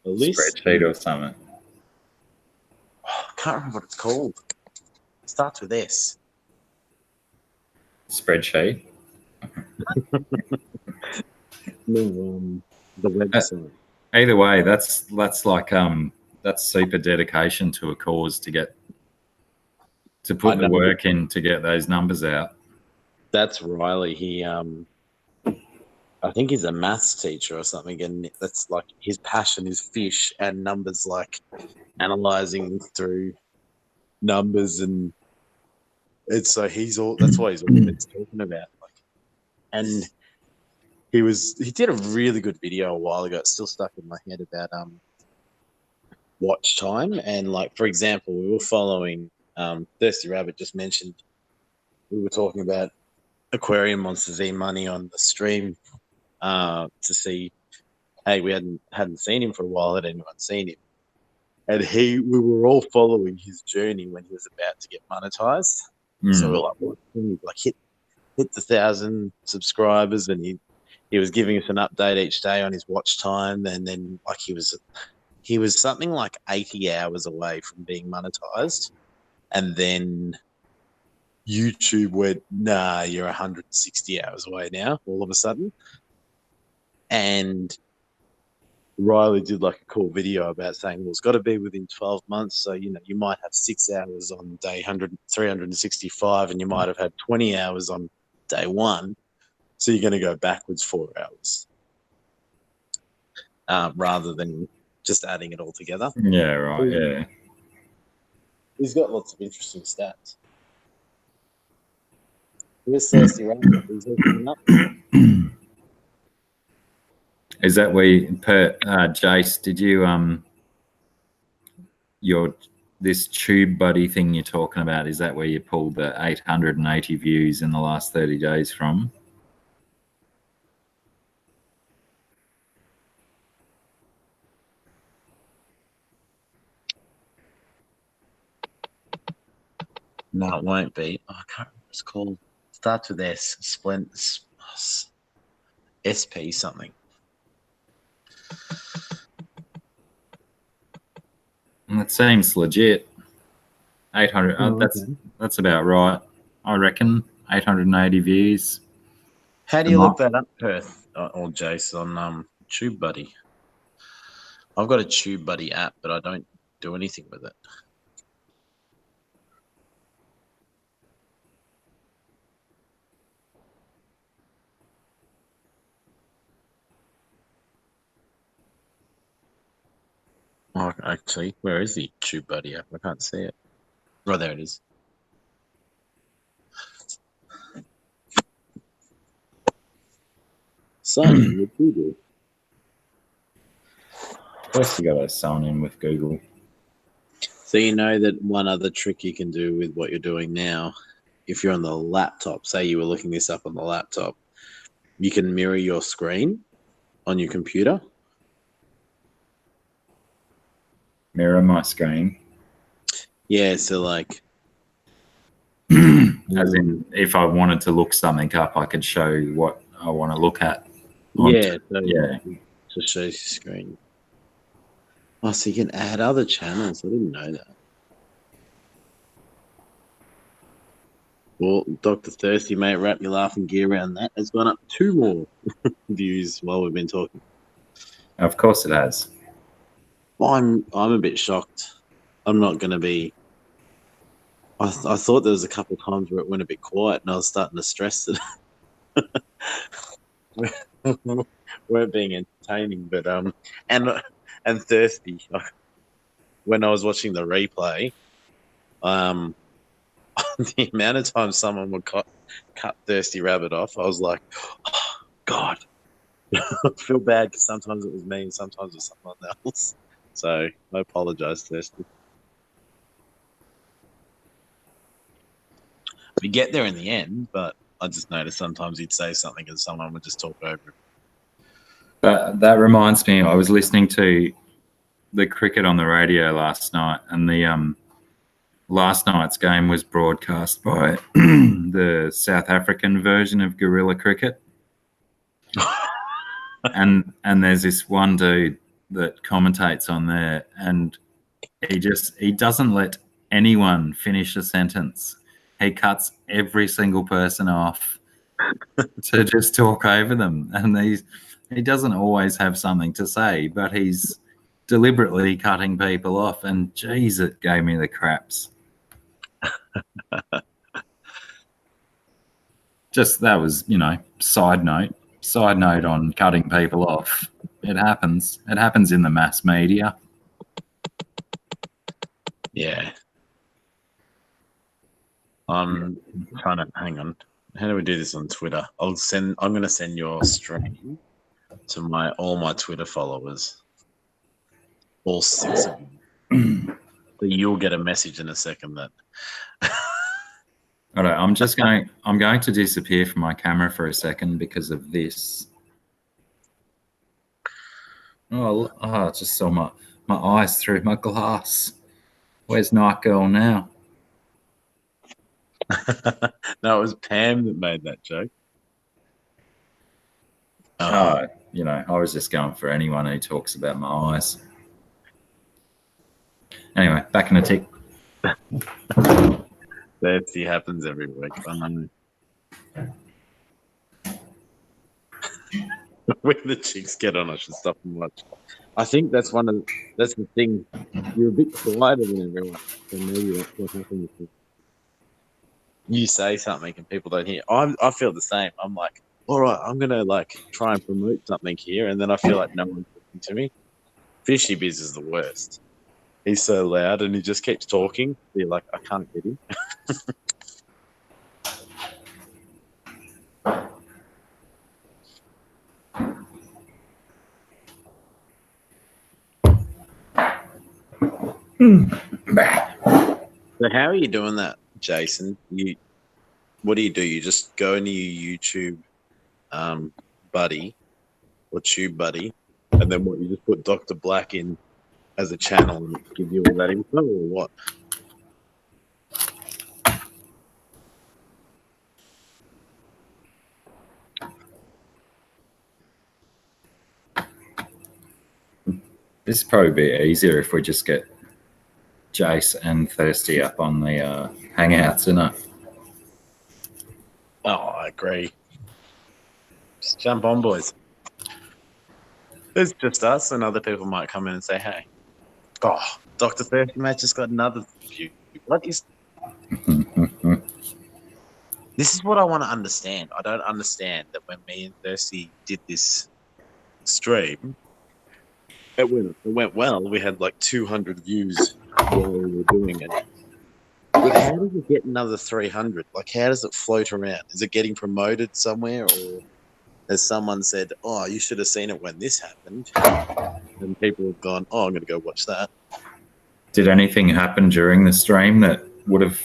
C: list.
A: Spreadsheet or something.
C: I can't remember what it's called. It starts with S.
A: Spreadsheet.
C: No, the website.
A: Either way, that's like that's super dedication to a cause to put the work in to get those numbers out.
C: That's Riley. He I think he's a maths teacher or something, and that's like his passion is fish and numbers, like analyzing through numbers, and it's so that's why he's always talking about and he did a really good video a while ago. It's still stuck in my head about watch time, and like, for example, we were following Thirsty Rabbit just mentioned we were talking about Aquarium Monsters E Money on the stream to see hey, we hadn't seen him for a while. Had anyone seen him? And we were all following his journey when he was about to get monetized. So we're like, what? Like hit the 1,000 subscribers, and he was giving us an update each day on his watch time, and then like he was something like 80 hours away from being monetized, and then YouTube went, nah, you're 160 hours away now, all of a sudden. And Riley did like a cool video about saying, well, it's got to be within 12 months. So, you might have 6 hours on day 365, and you might have had 20 hours on day one. So you're going to go backwards 4 hours rather than just adding it all together.
A: Yeah, right. Yeah.
C: He's got lots of interesting stats. Where's Thirsty Rabbit? He's looking up.
A: Is that where Jace, did you this Tube Buddy thing you're talking about, is that where you pulled the 880 views in the last 30 days from?
C: No, it won't be. Oh, I can't remember what it's called. It starts with S. SP something.
A: That seems legit. 800. That's about right. I reckon 880 views.
C: How do you look that up, Perth or Jace, on Tube Buddy? I've got a Tube Buddy app, but I don't do anything with it. Oh, actually, where is the Tube Buddy app? I can't see it. Oh, there it is. Sign in with Google.
A: First, you got to sign in with Google.
C: So you know that one other trick you can do with what you're doing now, if you're on the laptop, say you were looking this up on the laptop, you can mirror your screen on your computer.
A: Mirror my screen.
C: Yeah, so like...
A: As in, if I wanted to look something up, I could show what I want to look at.
C: Yeah,
A: Just
C: shows your screen. Oh, so you can add other channels. I didn't know that. Well, Dr. Thirsty, mate, wrap your laughing gear around that. It's gone up 2 more views while we've been talking.
A: Of course it has.
C: I'm a bit shocked. I'm not going to be... I thought there was a couple of times where it went a bit quiet, and I was starting to stress that weren't being entertaining. But and Thirsty, when I was watching the replay, the amount of times someone would cut Thirsty Rabbit off, I was like, oh, God. I feel bad because sometimes it was me and sometimes it was someone else. So I apologize, Thirsty. We get there in the end, but I just noticed sometimes he'd say something and someone would just talk over him.
A: That reminds me, I was listening to the cricket on the radio last night, and the last night's game was broadcast by the South African version of Guerrilla Cricket. and there's this one dude that commentates on there, and he doesn't let anyone finish a sentence. He cuts every single person off to just talk over them, and he doesn't always have something to say, but he's deliberately cutting people off, and geez, it gave me the craps. Just that was, side note on cutting people off. It happens in the mass media.
C: Yeah. I'm trying to hang on. How do we do this on Twitter? I'm going to send your stream to all my Twitter followers, all 6 of them. So you'll get a message in a second that.
A: All right, I'm going to disappear from my camera for a second because of this. I just saw my eyes through my glass. Where's Night Girl now?
C: No, it was Pam that made that joke.
A: I was just going for anyone who talks about my eyes. Anyway, back in a tick.
C: That happens every week. When the chicks get on, I should stop and watch. I think that's the thing. You're a bit quieter than everyone, so maybe that's what happens. You say something and people don't hear. I feel the same. I'm like, all right, I'm gonna like try and promote something here, and then I feel like no one's listening to me. Fishy Biz is the worst. He's so loud and he just keeps talking. You're like, I can't get him. So how are you doing that, Jason? What do? You just go into your YouTube buddy or Tube buddy, and then you just put Dr. Black in as a channel and give you all that info, or what?
A: This would probably be easier if we just get Jace and Thirsty up on the Hangouts, isn't it?
C: Oh, I agree. Just jump on, boys. It's just us, and other people might come in and say, hey, oh, Dr. Thirsty Mate just got another view. What is... This is what I want to understand. I don't understand that when me and Thirsty did this stream, it went well. We had like 200 views while we were doing it. But how does it get another 300? Like, how does it float around? Is it getting promoted somewhere, or has someone said, oh, you should have seen it when this happened? And people have gone, oh, I'm going to go watch that.
A: Did anything happen during the stream that would have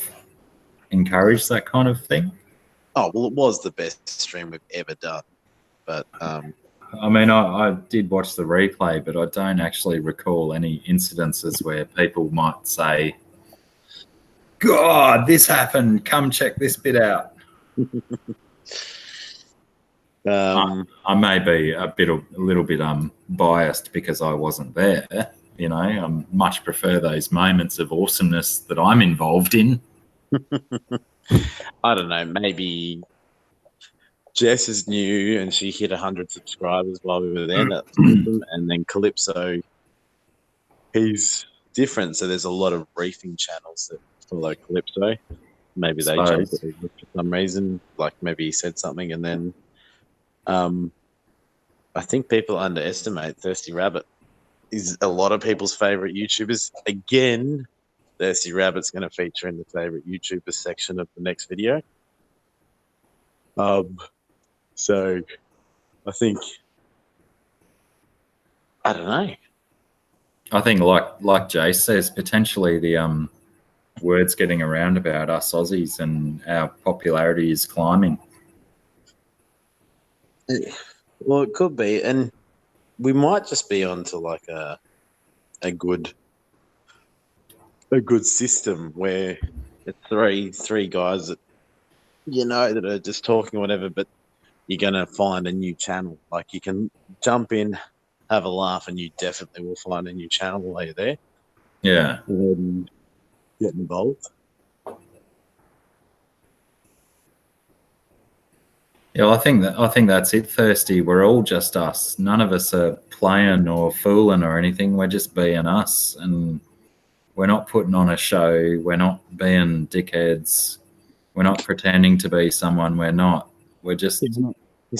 A: encouraged that kind of thing?
C: Oh, well, it was the best stream we've ever done. But
A: I mean, I did watch the replay, but I don't actually recall any incidences where people might say, God, this happened. Come check this bit out. I may be a little bit biased because I wasn't there. You know, I much prefer those moments of awesomeness that I'm involved in.
C: I don't know, maybe Jess is new and she hit 100 subscribers while we were there. That's awesome. And then Calypso, he's different. So there's a lot of reefing channels that follow Calypso. Maybe they jumped it for some reason. Like maybe he said something, and then I think people underestimate Thirsty Rabbit. Is a lot of people's favorite YouTubers. Again, Thirsty Rabbit's going to feature in the favorite YouTubers section of the next video. So I think, I don't know.
A: I think like Jace says, potentially the word's getting around about us Aussies and our popularity is climbing.
C: Well, it could be, and we might just be onto like a good system where it's three guys that that are just talking or whatever, but you're gonna find a new channel. Like you can jump in, have a laugh, and you definitely will find a new channel while you're there.
A: Yeah.
C: And get involved.
A: Yeah, I think that's it, Thirsty. We're all just us. None of us are playing or fooling or anything. We're just being us, and we're not putting on a show. We're not being dickheads. We're not pretending to be someone we're not. We're just.
C: It's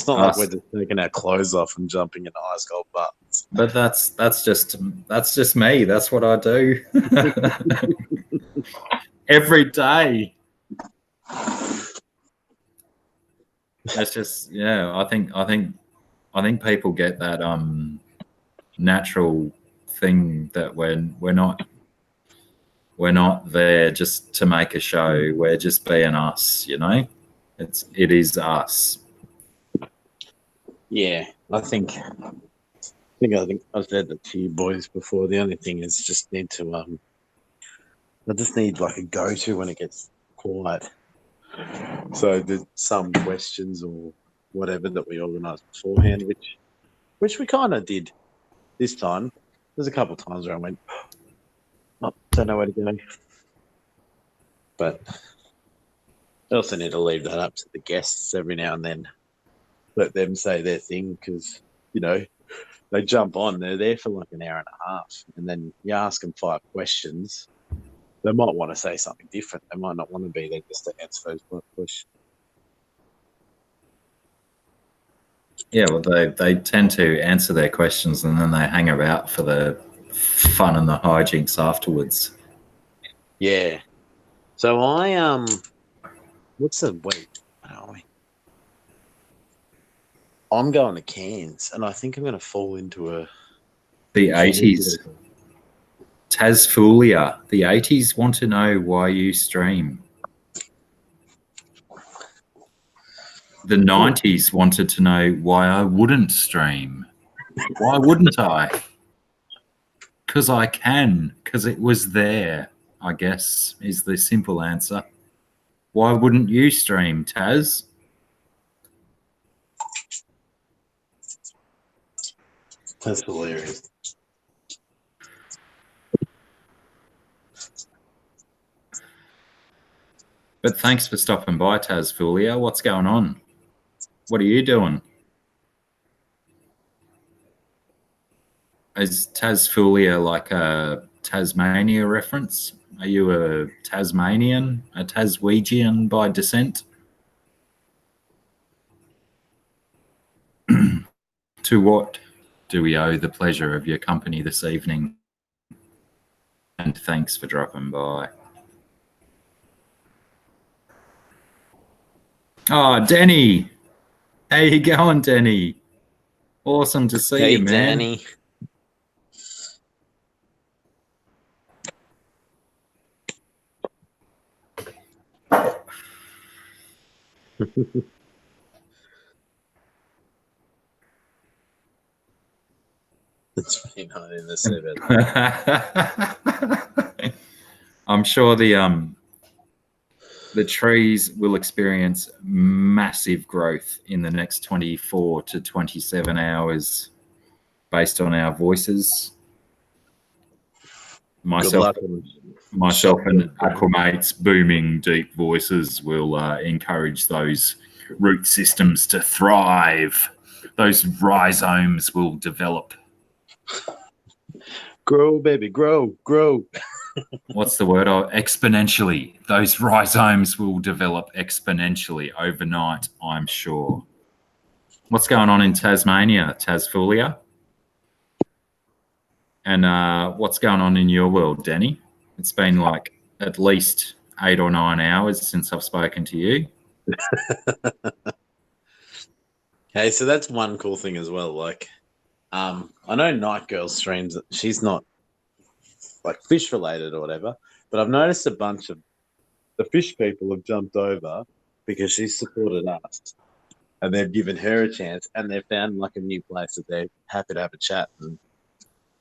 C: not like we're just taking our clothes off and jumping in ice cold baths.
A: But that's just me. That's what I do every day. That's just I think people get that natural thing that we're not there just to make a show. We're just being us, it is us.
C: Yeah, I think think I've said that to you boys before. The only thing is just need to I just need like a go-to when it gets quiet. So there's some questions or whatever that we organised beforehand, which we kind of did this time. There's a couple of times where I went, oh, don't know where to go. But I also need to leave that up to the guests every now and then. Let them say their thing because, you know, they jump on. They're there for like an hour and a half. And then you ask them 5 questions. They might want to say something different. They might not want to be there just to answer those 5 questions.
A: Yeah, well, they tend to answer their questions and then they hang about for the fun and the hijinks afterwards.
C: Yeah. So what's the week? I'm going to Cairns, and I think I'm going to fall into
A: the 80s. Tasfulia, the 80s want to know why you stream. The 90s wanted to know why I wouldn't stream. Why wouldn't I? Because I can, because it was there, I guess, is the simple answer. Why wouldn't you stream, Taz?
C: That's hilarious.
A: But thanks for stopping by, Tasfulia. What's going on? What are you doing? Is Tasfulia like a Tasmania reference? Are you a Tasmanian, a Taswegian by descent? To what do we owe the pleasure of your company this evening? And thanks for dropping by. Oh, Denny. How you going, Denny? Awesome to see you, man.
C: Danny. That's really not in the server.
A: I'm sure the trees will experience massive growth in the next 24 to 27 hours based on our voices. Myself and Aquamate's booming deep voices will encourage those root systems to thrive. Those rhizomes will develop.
C: Grow, baby, grow.
A: What's the word? Oh, exponentially. Those rhizomes will develop exponentially overnight, I'm sure. What's going on in Tasmania, Tasfulia? And what's going on in your world, Danny? It's been like at least 8 or 9 hours since I've spoken to you.
C: Hey, so that's one cool thing as well. Like, I know Night Girl streams. She's not like fish related or whatever, but I've noticed a bunch of the fish people have jumped over because she's supported us, and they've given her a chance, and they've found like a new place that they're happy to have a chat and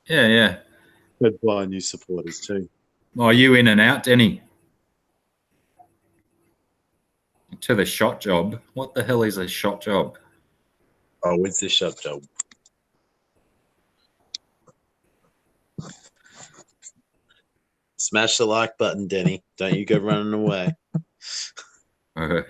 C: they'd buy new supporters too.
A: Are you in and out, Denny? To the shot job. What the hell is a shot job?
C: Oh, it's the shot job. Smash the like button, Denny. Don't you go running away.
A: A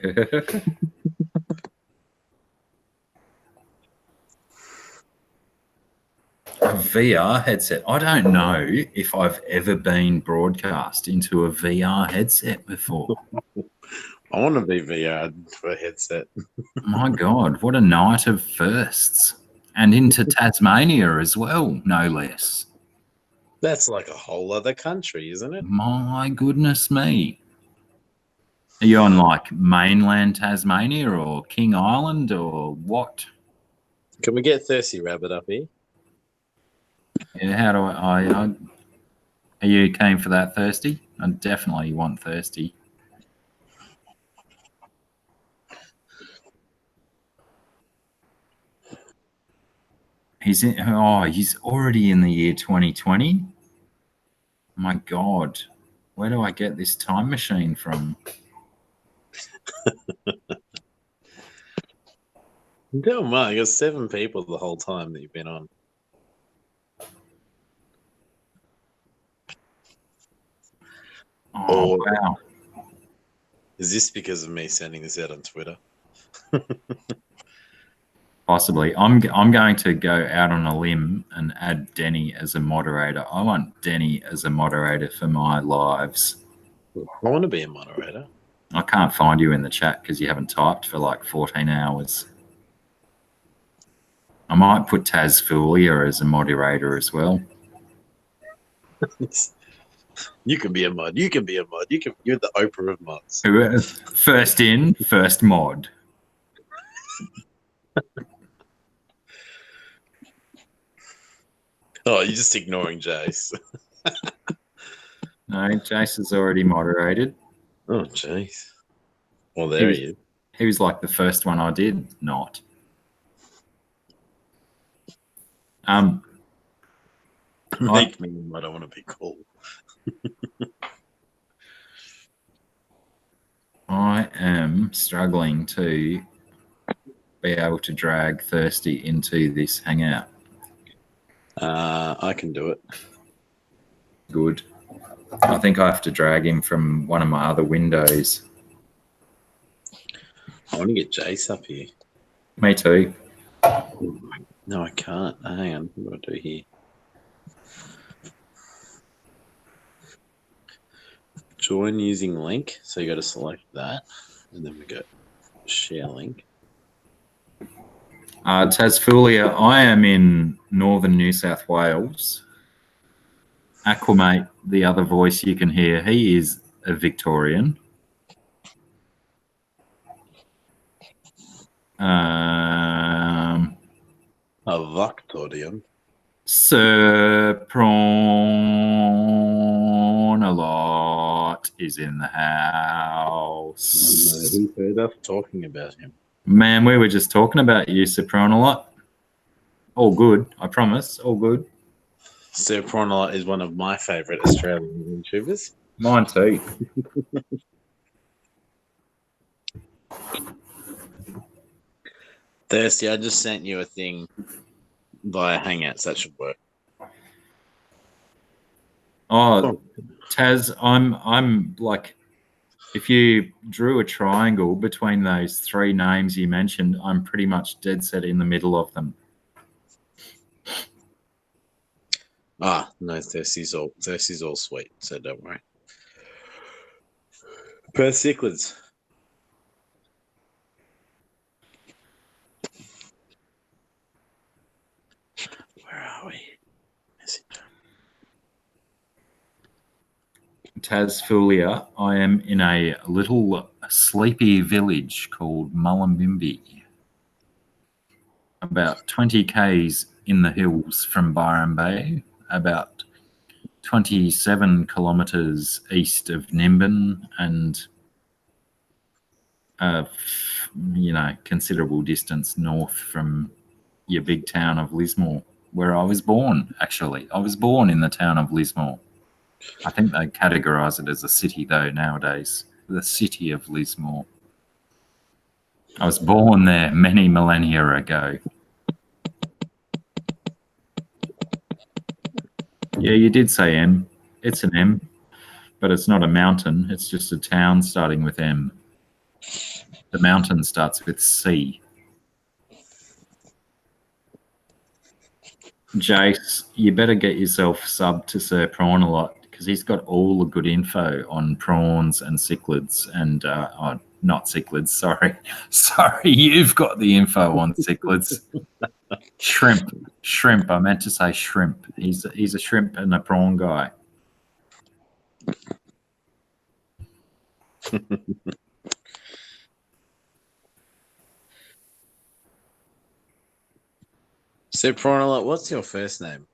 A: VR headset. I don't know if I've ever been broadcast into a VR headset before.
C: I want to be VR for a headset.
A: My God, what a night of firsts. And into Tasmania as well, no less.
C: That's like a whole other country, isn't it?
A: My goodness me. Are you on like mainland Tasmania or King Island or what?
C: Can we get Thirsty Rabbit up here?
A: Yeah, how do I are you keen for that, Thirsty? I definitely want Thirsty. He's in. Oh, he's already in the year 2020. My God, where do I get this time machine from?
C: No, man, you got 7 people the whole time that you've been on.
A: Oh, wow.
C: Is this because of me sending this out on Twitter?
A: Possibly. I'm going to go out on a limb and add Denny as a moderator. I want Denny as a moderator for my lives.
C: I want to be a moderator.
A: I can't find you in the chat because you haven't typed for like 14 hours. I might put Taz Fulia as a moderator as well.
C: You can be a mod. You can be a mod. You're the Oprah of mods.
A: First in, first mod.
C: Oh, you're just ignoring Jace.
A: No, Jace has already moderated.
C: Oh, jeez. Well, there he is.
A: He was like the first one I did not.
C: Make me mod. I want to be cool.
A: I am struggling to be able to drag Thirsty into this hangout.
C: I can do it.
A: Good. I think I have to drag him from one of my other windows.
C: I want to get Jace up here.
A: Me too.
C: No, I can't. Hang on. What do I do here? Join using link. So you got to select that. And then we go share link.
A: Tasfulia, I am in northern New South Wales. Aquamate, the other voice you can hear, he is a Victorian.
C: A Victorian.
A: Sir Prawn a lot is in the house.
C: Who heard us talking about him?
A: Man, we were just talking about you, Sir Prawn a lot. All good, I promise. All good.
C: Sir Prawn is one of my favourite Australian YouTubers.
A: Mine too.
C: Thirsty, I just sent you a thing via Hangouts. That should work.
A: Oh, Taz, I'm like, if you drew a triangle between those 3 names you mentioned, I'm pretty much dead set in the middle of them.
C: Ah, no, Thirsty's all sweet, so don't worry. Per cichlids. Where are we?
A: Tasfulia, I am in a little sleepy village called Mullumbimby, about 20 k's in the hills from Byron Bay, about 27 kilometres east of Nimbin, and considerable distance north from your big town of Lismore, where I was born. Actually, I was born in the town of Lismore. I think they categorise it as a city, though, nowadays. The city of Lismore. I was born there many millennia ago. Yeah, you did say M. It's an M, but it's not a mountain. It's just a town starting with M. The mountain starts with C. Jace, you better get yourself subbed to Sir Prawn a lot, because he's got all the good info on prawns and cichlids and not cichlids, sorry. Sorry, you've got the info on cichlids. Shrimp. I meant to say shrimp. He's a shrimp and a prawn guy.
C: So, Prawn, what's your first name?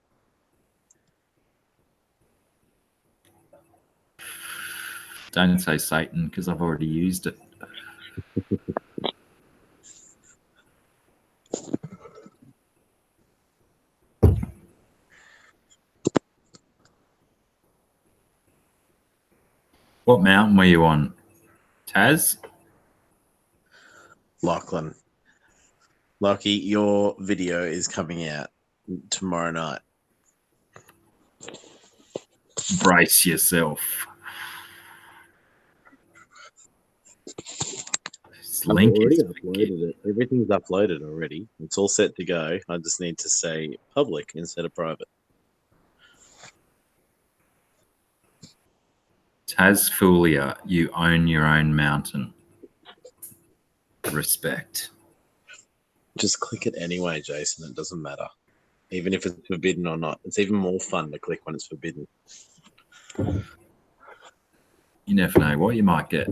A: Don't say Satan, because I've already used it. What mountain were you on? Taz?
C: Lachlan. Lucky, your video is coming out tomorrow night.
A: Brace yourself. This
C: I've
A: link
C: already
A: is
C: uploaded it. Everything's uploaded already. It's all set to go. I just need to say public instead of private.
A: Tazfulia, you own your own mountain. Respect.
C: Just click it anyway, Jason. It doesn't matter. Even if it's forbidden or not. It's even more fun to click when it's forbidden.
A: You never know what you might get.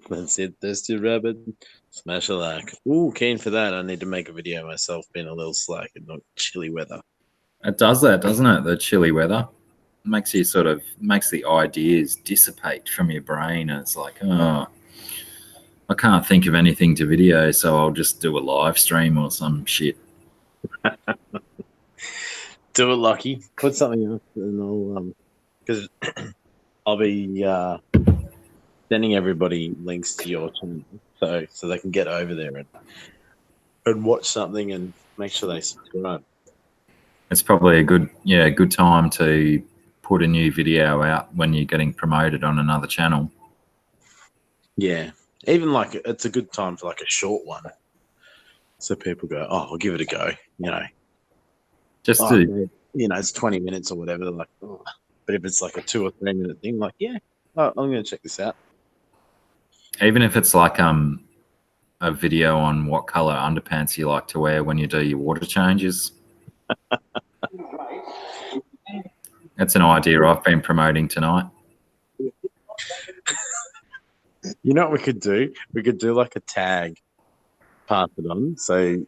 C: That's it. Thirsty rabbit. Smash a like. Ooh, keen for that. I need to make a video myself being a little slack and not chilly weather.
A: It does that, doesn't it? The chilly weather makes you makes the ideas dissipate from your brain. And it's like, oh, I can't think of anything to video, so I'll just do a live stream or some shit.
C: Do it, Lucky. Put something else, and I'll because I'll be sending everybody links to your channel, so they can get over there and watch something and make sure they subscribe.
A: It's probably a good time to put a new video out when you're getting promoted on another channel.
C: Yeah, even like it's a good time for like a short one, so people go, "Oh, I'll give it a go." You know,
A: Just
C: it's 20 minutes or whatever. They're like, oh. But if it's like a 2 or 3 minute thing, like, yeah, I'm going to check this out.
A: Even if it's like a video on what color underpants you like to wear when you do your water changes. That's an idea I've been promoting tonight.
C: You know what we could do? We could do like a tag, pass it on. So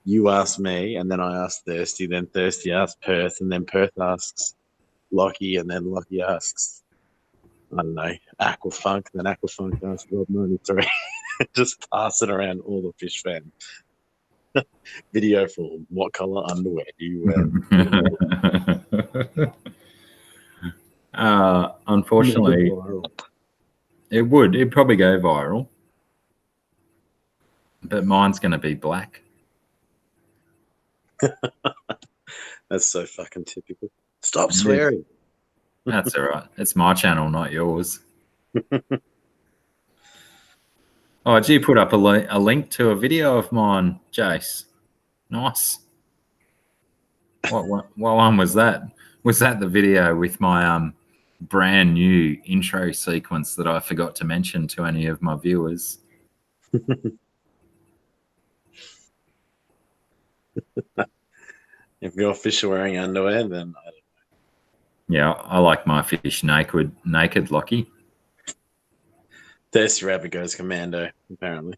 C: you ask me, and then I ask Thirsty, then Thirsty asks Perth, and then Perth asks Lockie, and then Lockie asks, I don't know, Aquafunk, then Aquafunk asks Rob 93. Just pass it around all the fish fans. Video form. What color underwear do you wear?
A: Unfortunately, it'd probably go viral, but mine's going to be black.
C: That's so fucking typical. Stop swearing.
A: That's all right. It's my channel, not yours. Oh, did you put up a link to a video of mine, Jace? Nice. What one was that? Was that the video with my brand new intro sequence that I forgot to mention to any of my viewers?
C: If your fish are wearing underwear, then I don't know.
A: Yeah, I like my fish naked, Lucky.
C: Thirsty Rabbit goes commando, apparently.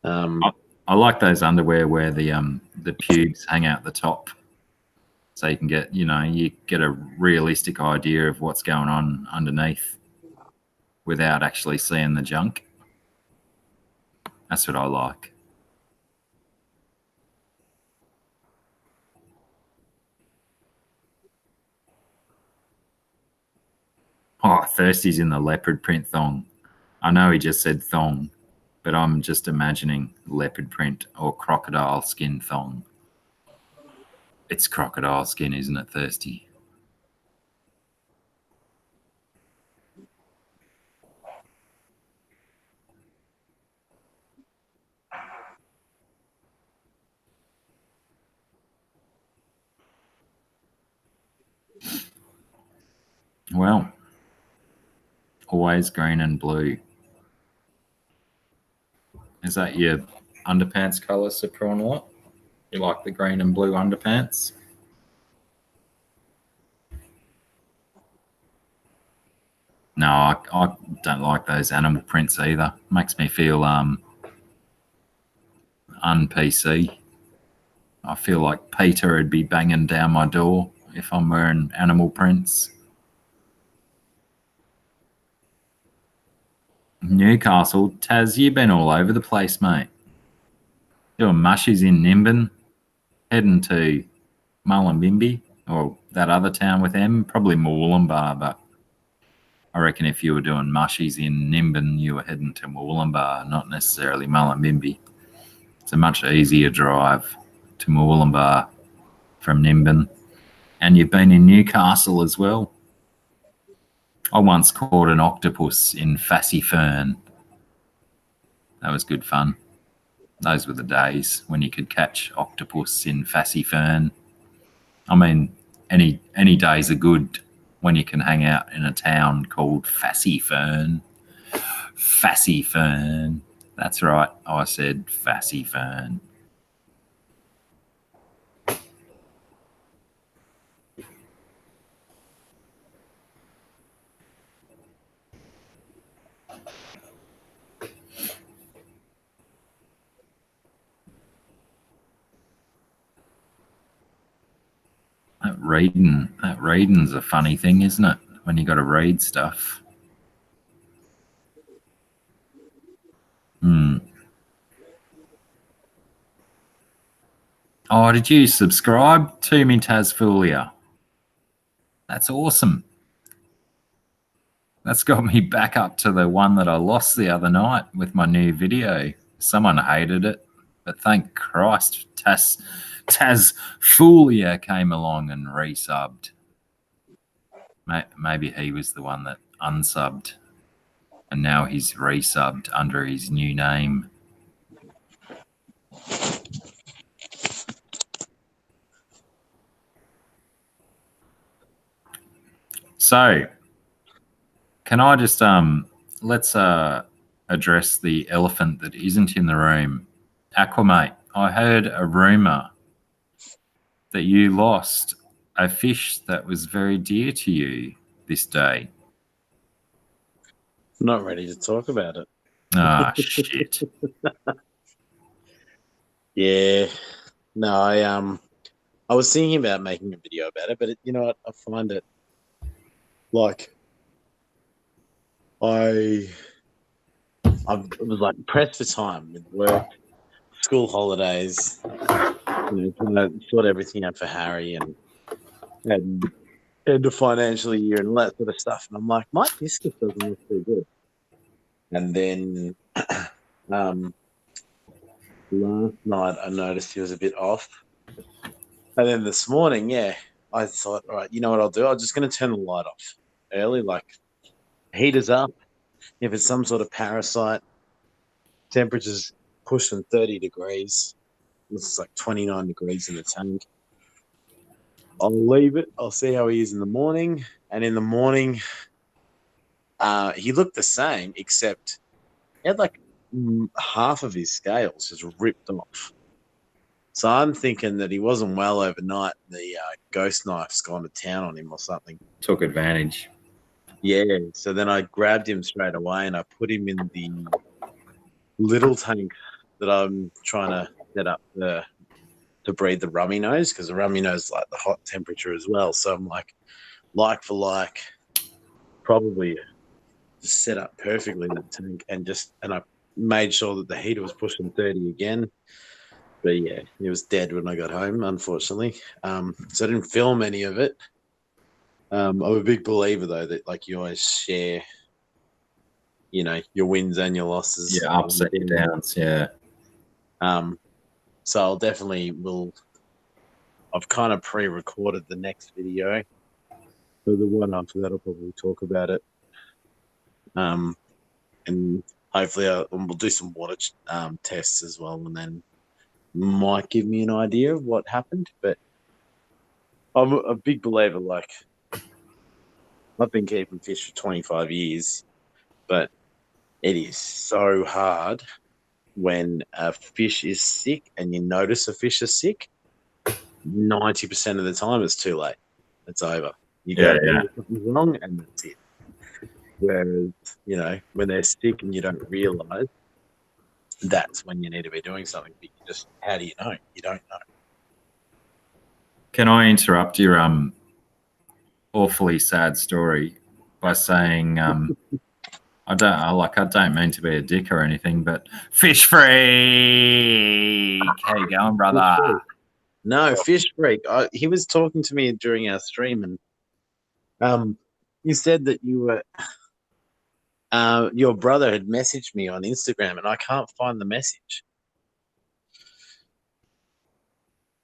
A: I like those underwear where the pubes hang out the top, so you can get you get a realistic idea of what's going on underneath without actually seeing the junk. That's what I like. Oh, Thirsty's in the leopard print thong. I know he just said thong, but I'm just imagining leopard print or crocodile skin thong. It's crocodile skin, isn't it, Thirsty? Well, always green and blue. Is that your underpants colour, Sir Prawnlot? You like the green and blue underpants? No, I don't like those animal prints either. Makes me feel un-PC. I feel like Peter would be banging down my door if I'm wearing animal prints. Newcastle, Taz, you've been all over the place, mate. Doing mushies in Nimbin, heading to Mullumbimby, or that other town with M, probably Murwillumbah, but I reckon if you were doing mushies in Nimbin, you were heading to Murwillumbah, not necessarily Mullumbimby. It's a much easier drive to Murwillumbah from Nimbin. And you've been in Newcastle as well. I once caught an octopus in Fassy Fern. That was good fun. Those were the days when you could catch octopus in Fassy Fern. I mean, any days are good when you can hang out in a town called Fassy Fern. Fassy Fern. That's right. I said Fassy Fern. That reading's a funny thing, isn't it? When you got to read stuff. Oh, did you subscribe to me, Tazfulia? That's awesome. That's got me back up to the one that I lost the other night with my new video. Someone hated it, but thank Christ, Tazfulia came along and resubbed. Maybe he was the one that unsubbed, and now he's resubbed under his new name. So, can I just let's address the elephant that isn't in the room. Aquamate, I heard a rumor that you lost a fish that was very dear to you this day.
C: Not ready to talk about it.
A: Ah, shit.
C: Yeah. No, I was thinking about making a video about it, but you know what? I find it like I was like pressed for time with work, school holidays, trying to sort everything out for Harry and end of financial year and all that sort of stuff. And I'm like, my discus doesn't look too good. And then last night I noticed he was a bit off. And then this morning, I thought, all right, you know what I'll do? I'm just going to turn the light off early, like heater's up. If it's some sort of parasite, temperature's pushing 30 degrees. It's like 29 degrees in the tank. I'll leave it. I'll see how he is in the morning. And in the morning, he looked the same, except he had like half of his scales just ripped off. So I'm thinking that he wasn't well overnight. The ghost knife's gone to town on him or something.
A: Took advantage.
C: Yeah. So then I grabbed him straight away and I put him in the little tank that I'm trying to set up to breed the rummy nose, because the rummy nose like the hot temperature as well. So I'm like for like, probably just set up perfectly in the tank and I made sure that the heater was pushing 30 again. But yeah, he was dead when I got home, unfortunately. So I didn't film any of it. I'm a big believer though that like you always share, your wins and your losses.
A: Yeah, ups and downs. Yeah.
C: So I'll definitely I've kind of pre-recorded the next video. So the one after that, I'll probably talk about it. And hopefully we'll do some water tests as well, and then might give me an idea of what happened. But I'm a big believer, like, I've been keeping fish for 25 years, but it is so hard when a fish is sick and you notice a fish is sick. 90% of the time it's too late. It's over. You go something wrong and that's it. Whereas, when they're sick and you don't realise, that's when you need to be doing something. But you just, how do you know? You don't know.
A: Can I interrupt your awfully sad story by saying I don't mean to be a dick or anything, but fish freak. How you going, brother?
C: No, Fish Freak. He was talking to me during our stream, and you said that you were your brother had messaged me on Instagram, and I can't find the message.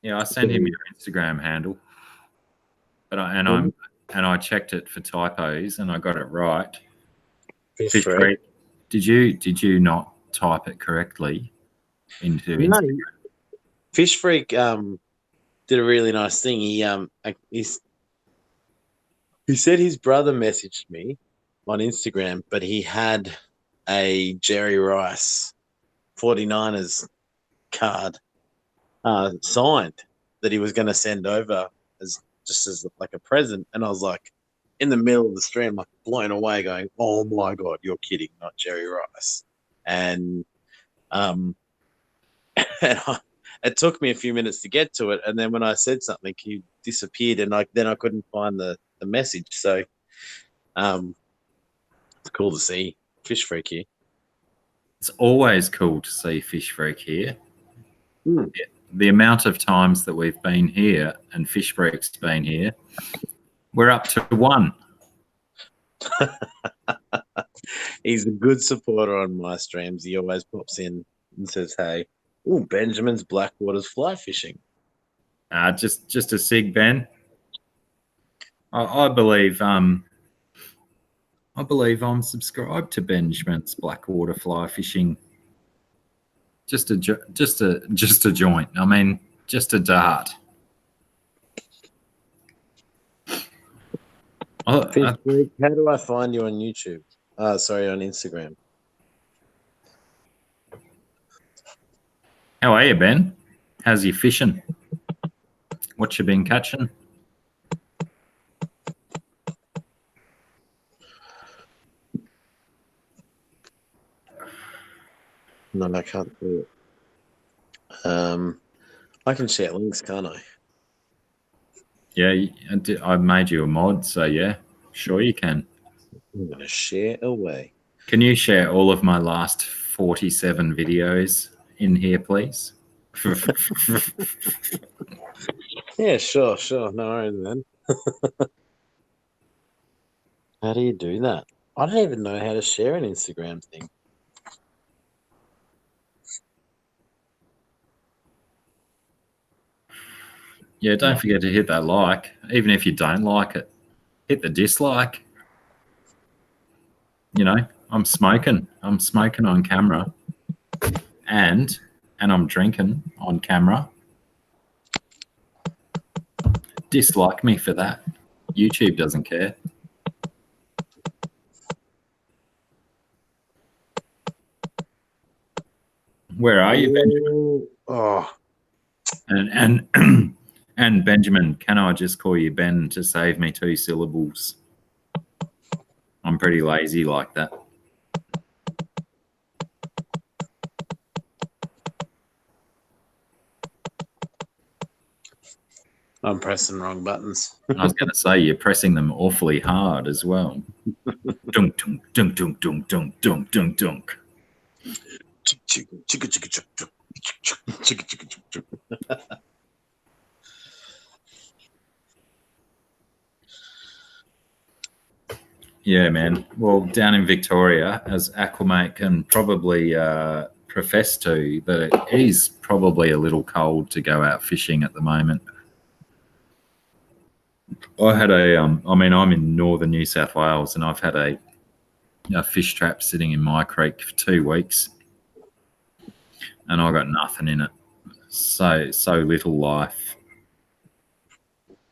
A: Yeah, I sent him your Instagram handle, but I checked it for typos and I got it right.
C: Fish Freak.
A: Did you not type it correctly into
C: No,
A: Instagram?
C: Fish Freak did a really nice thing. He said his brother messaged me on Instagram, but he had a Jerry Rice 49ers card signed that he was going to send over as like a present. And I was like, in the middle of the stream, like blown away, going, "Oh my god, you're kidding, not Jerry Rice." And it took me a few minutes to get to it, and then when I said something, he disappeared, and then I couldn't find the message. So, it's cool to see Fish Freak here.
A: It's always cool to see Fish Freak here.
C: Mm.
A: The amount of times that we've been here and Fish Freak's been here, we're up to 1.
C: He's a good supporter on my streams. He always pops in and says, "Hey, Benjamin's Blackwater's fly fishing."
A: Just a sig, Ben. I believe I'm subscribed to Benjamin's Blackwater fly fishing. Just a joint. I mean, just a dart.
C: Fish Freak, how do I find you on YouTube? Sorry, on Instagram.
A: How are you, Ben? How's you fishing? What you been catching?
C: No, I can't see it. I can share links, can't I?
A: Yeah, I made you a mod, so yeah, sure you can.
C: I'm going to share away.
A: Can you share all of my last 47 videos in here, please?
C: Yeah, sure. No worries, then. How do you do that? I don't even know how to share an Instagram thing.
A: Yeah, don't forget to hit that like. Even if you don't like it, hit the dislike. You know, I'm smoking on camera, and I'm drinking on camera. Dislike me for that. YouTube doesn't care. Where are you, Benjamin?
C: Oh,
A: and Benjamin, can I just call you Ben to save me 2 syllables? I'm pretty lazy like that.
C: I'm pressing wrong buttons.
A: I was going to say you're pressing them awfully hard as well. Dunk, dunk, dunk, dunk, dunk, dunk, dunk, dunk, dunk. Yeah, man. Well, down in Victoria, as Aquamate can probably profess to, that it is probably a little cold to go out fishing at the moment. I had I'm in northern New South Wales, and I've had a fish trap sitting in my creek for 2 weeks, and I got nothing in it. So little life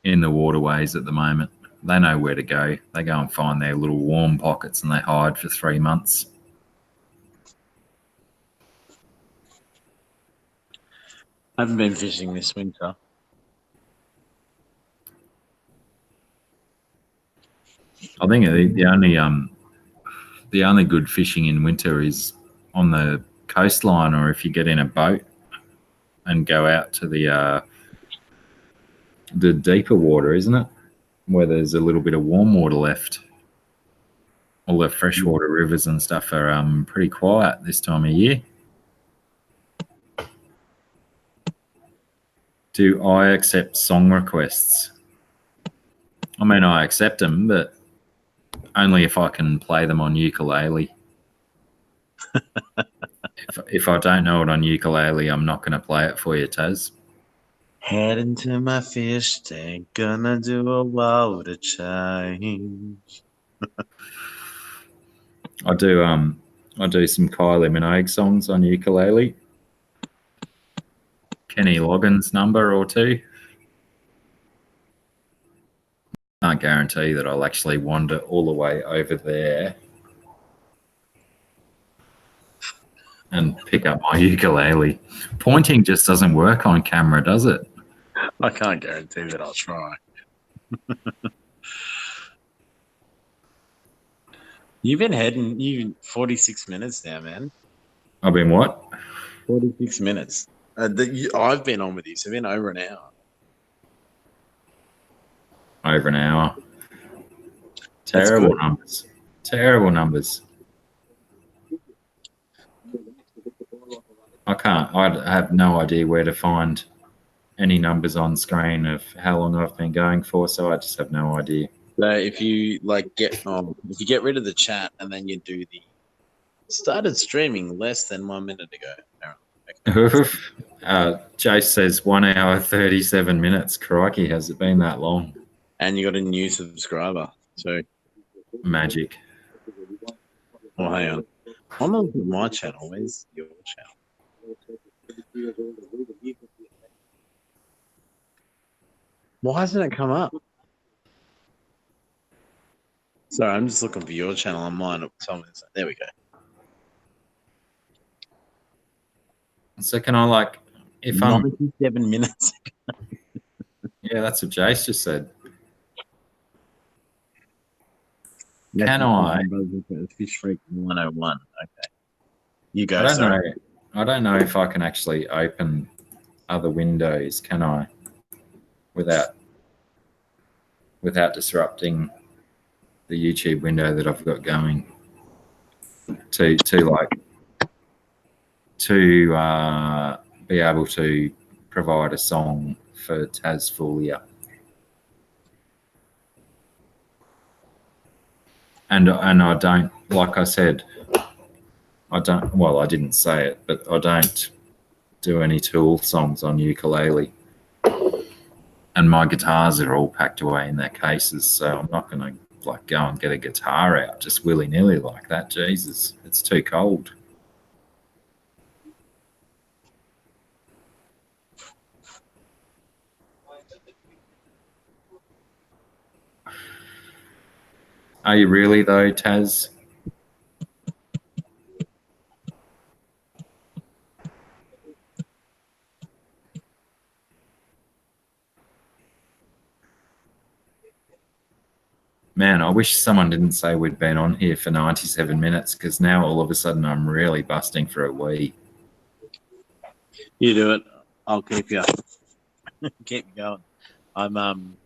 A: in the waterways at the moment. They know where to go. They go and find their little warm pockets and they hide for 3 months.
C: I haven't been fishing this winter.
A: I think the only good fishing in winter is on the coastline, or if you get in a boat and go out to the deeper water, isn't it? Where there's a little bit of warm water left. All the freshwater rivers and stuff are pretty quiet this time of year. Do I accept song requests? I mean, I accept them, but only if I can play them on ukulele. If I don't know it on ukulele, I'm not going to play it for you, Taz.
C: Head into my fish tank, gonna do a water change.
A: I do some Kylie Minogue songs on ukulele. Kenny Loggins number or two. Can't guarantee that I'll actually wander all the way over there and pick up my ukulele. Pointing just doesn't work on camera, does it?
C: I can't guarantee that I'll try. You've been heading 46 minutes now, man.
A: I've been what?
C: 46 minutes. I've been on with you, so it's been over an hour.
A: Over an hour. Terrible numbers. Terrible numbers. I have no idea where to find any numbers on screen of how long I've been going for, so I just have no idea.
C: So if you get rid of the chat and then you do the started streaming less than 1 minute ago.
A: Jace says 1 hour 37 minutes. Crikey, has it been that long?
C: And you got a new subscriber. So
A: magic.
C: Oh, hang on. I'm on my channel. Where's your channel? Why hasn't it come up? Sorry, I'm just looking for your channel on mine. There we go.
A: So can I if
C: 97 minutes.
A: Yeah, that's what Jace just said. Can I?
C: Fish Freak 101. Okay. You go.
A: I don't know if I can actually open other windows, can I? Without disrupting the YouTube window that I've got going. To be able to provide a song for Tasfulia. And I don't, like I said, I didn't say it, but I don't do any Tool songs on ukulele. And my guitars are all packed away in their cases, so I'm not going to go and get a guitar out just willy-nilly like that. Jesus, it's too cold. Are you really though, Taz? Man, I wish someone didn't say we'd been on here for 97 minutes, because now all of a sudden I'm really busting for a wee.
C: You do it. I'll keep you. Keep you going. I'm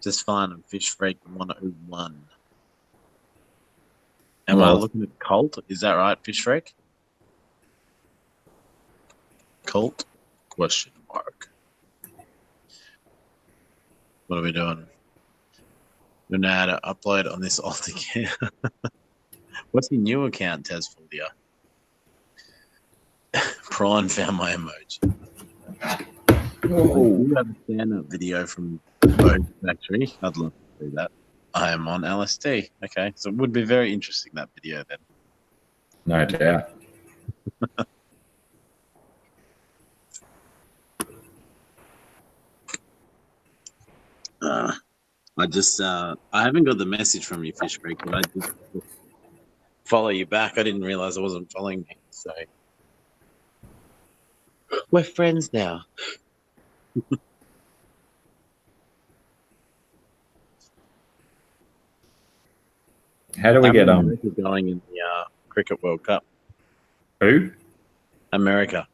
C: just finding Fish Freak 101. Am I looking at Cult? Is that right, Fish Freak? Cult? Question mark. What are we doing? We know how to upload on this old account. What's your new account, Tasfulia? Prawn found my emoji. Oh, you have a stand-up video from Vogue Factory. I'd love to see that. I am on LSD. Okay, so it would be very interesting, that video then.
A: No doubt.
C: I haven't got the message from you, Fish Freak, but I did follow you back. I didn't realize I wasn't following me, so we're friends now.
A: How do we get on?
C: Going in the Cricket World Cup.
A: Who?
C: America.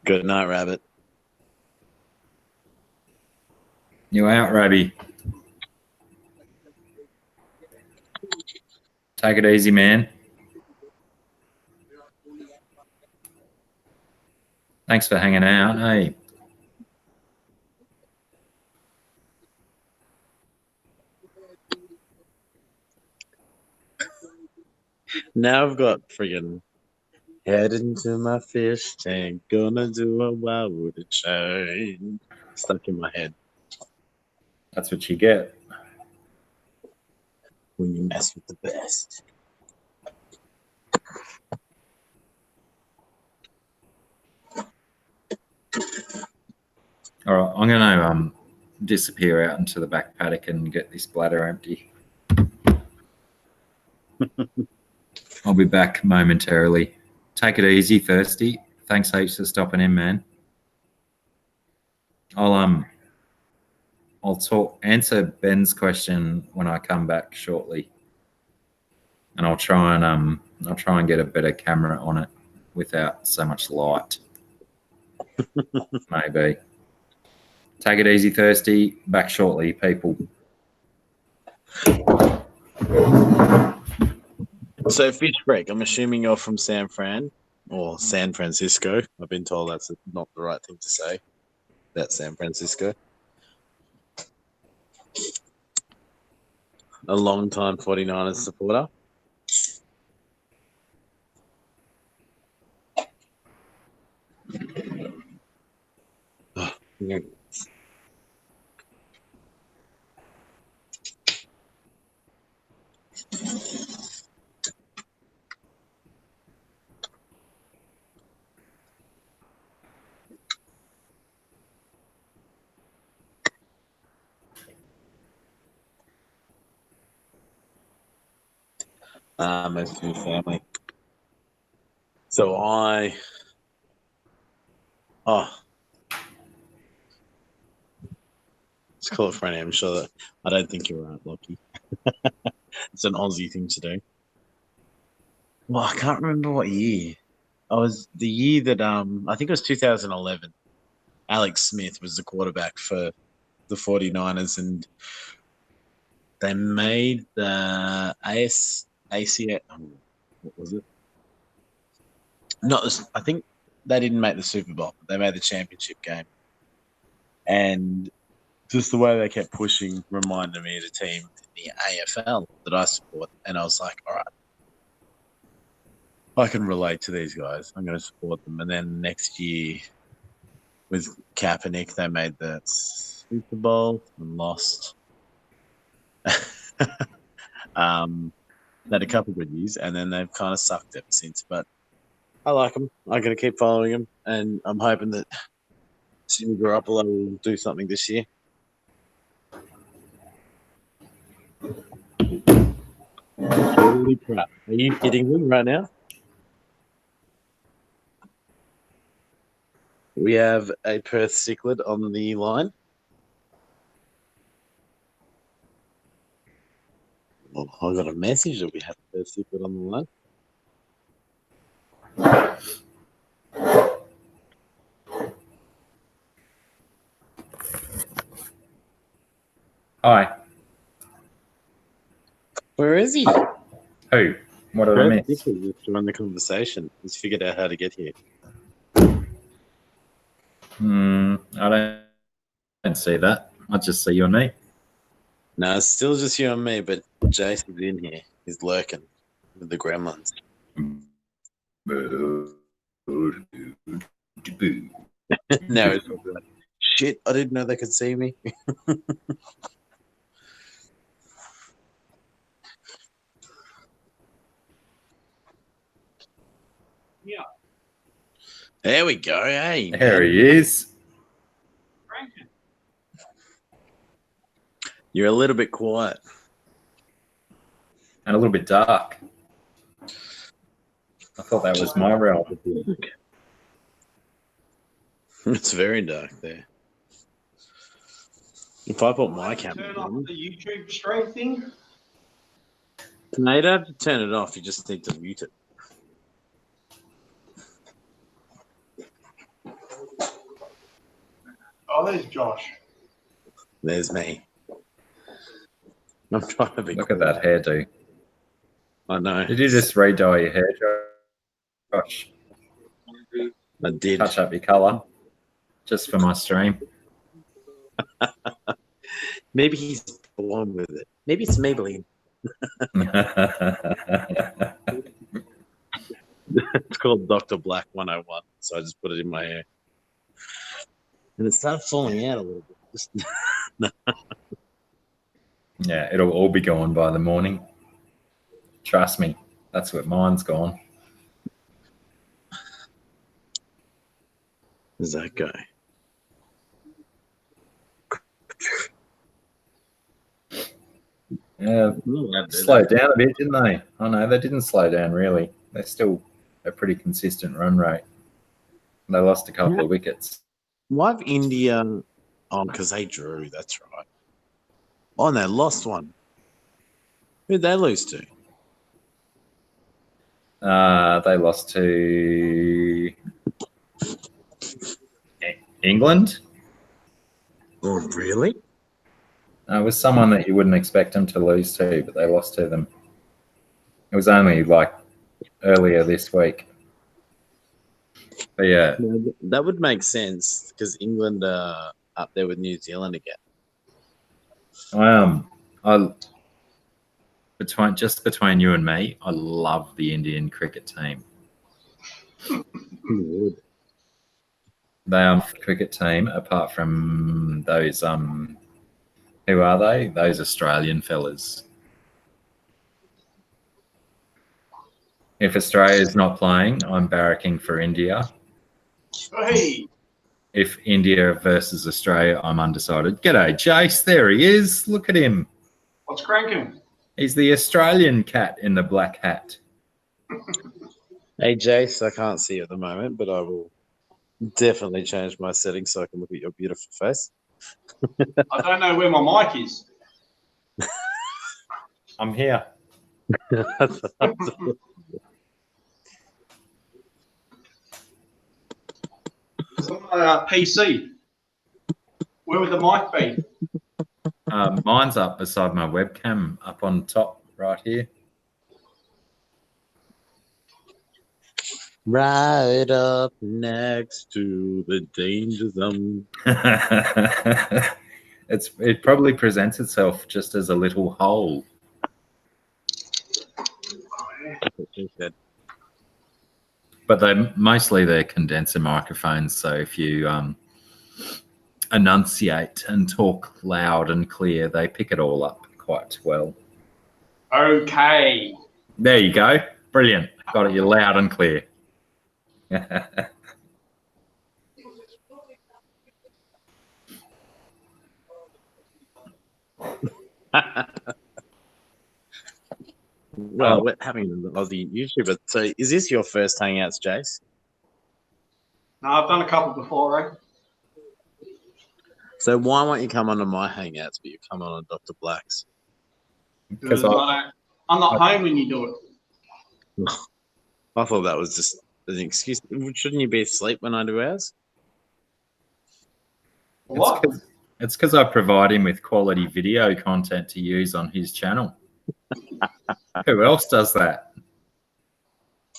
C: Good night, Rabbit.
A: You out, Rabby? Take it easy, man. Thanks for hanging out. Hey.
C: Now I've got friggin' head into my fish tank, gonna do a wild wood chain. Stuck in my head
A: That's what you get.
C: when you mess with the best.
A: All right, I'm gonna disappear out into the back paddock and get this bladder empty. I'll be back momentarily. Take it easy, Thirsty. Thanks heaps for stopping in, man. I'll answer Ben's question when I come back shortly, and I'll try and get a better camera on it without so much light. Maybe. Take it easy, Thirsty. Back shortly, people.
C: So, Fish Break, I'm assuming you're from San Fran or San Francisco. I've been told that's not the right thing to say. That's San Francisco. A long-time 49ers supporter. Oh, yeah. Most of your family. So let's call it Franny. I'm sure that I don't think you're right, Lockie. It's an Aussie thing to do. Well, I can't remember what year. I was the year that I think it was 2011. Alex Smith was the quarterback for the 49ers, and they made the ACA. What was it? I think they didn't make the Super Bowl, but they made the championship game. And just the way they kept pushing reminded me of the team in the AFL that I support. And I was like, all right, I can relate to these guys. I'm going to support them. And then next year with Kaepernick, they made the Super Bowl and lost. They had a couple of good years, and then they've kind of sucked ever since. But I like them. I'm going to keep following them, and I'm hoping that Jimmy Garoppolo will do something this year. Holy crap. Are you kidding me right now? We have a Perth cichlid on the line. Oh, I got a message that we have a Perth cichlid on the line.
A: Hi.
C: Where is he?
A: Who? What did I
C: Perth
A: miss?
C: cichlid just joined the conversation. He's figured out how to get here.
A: I don't see that. I just see your name.
C: No, it's still just you and me, but Jason's in here. He's lurking with the gremlins. No, it's all good. Shit, I didn't know they could see me.
D: Yeah.
C: There we go. Hey,
A: There he is.
C: You're a little bit quiet.
A: And a little bit dark. I thought that was my realm.
C: It's very dark there. If I put my camera
D: Turn
C: on,
D: off the YouTube stream thing.
C: No, you don't have to turn it off. You just need to mute it.
D: Oh, there's Josh.
C: There's me. I'm trying to be
A: Look
C: cool.
A: at that hairdo.
C: I know.
A: Did you just re-dye your hair, Josh?
C: I did.
A: Touch up your colour just for my stream.
C: Maybe he's born with it. Maybe it's Maybelline. It's called Dr. Black 101. So I just put it in my hair. And it started falling out a little bit. Just
A: Yeah, it'll all be gone by the morning. Trust me, that's what mine's gone.
C: Where's that guy?
A: Yeah, slowed down a bit, didn't they? Oh no, they didn't slow down really. They're still a pretty consistent run rate. They lost a couple of wickets.
C: Why have India? Oh, because they drew. That's right. Oh, and they lost one. Who'd they lose to?
A: They lost to England.
C: Oh, really?
A: It was someone that you wouldn't expect them to lose to, but they lost to them. It was only like earlier this week. But yeah,
C: That would make sense because England are up there with New Zealand again.
A: between you and me, I love the Indian cricket team. They are a cricket team apart from those who are they? Those Australian fellas. If Australia's not playing, I'm barracking for India.
D: Hey,
A: If India versus Australia, I'm undecided. G'day, Jace. There he is. Look at him.
D: what's cranking?
A: He's the Australian cat in the black hat.
C: Hey, Jace, I can't see you at the moment, but I will definitely change my settings so I can look at your beautiful face.
D: I don't know where my mic is.
A: I'm here.
D: It's on my PC. Where would the mic be?
A: Mine's up beside my webcam, up on top right here.
C: Right up next to the danger zone.
A: It probably presents itself just as a little hole. But they're condenser microphones, so if you enunciate and talk loud and clear, they pick it all up quite well.
D: Okay.
A: There you go. Brilliant. Got it. You're loud and clear.
C: Well, we're having an Aussie YouTuber. So is this your first Hangouts, Jace?
D: No, I've done a couple before, right?
C: So why won't you come onto my Hangouts, but you come on Dr. Black's?
D: Because I'm not home when you do it.
C: I thought that was just an excuse. Shouldn't you be asleep when I do ours?
D: What?
A: It's because I provide him with quality video content to use on his channel. Who else does that?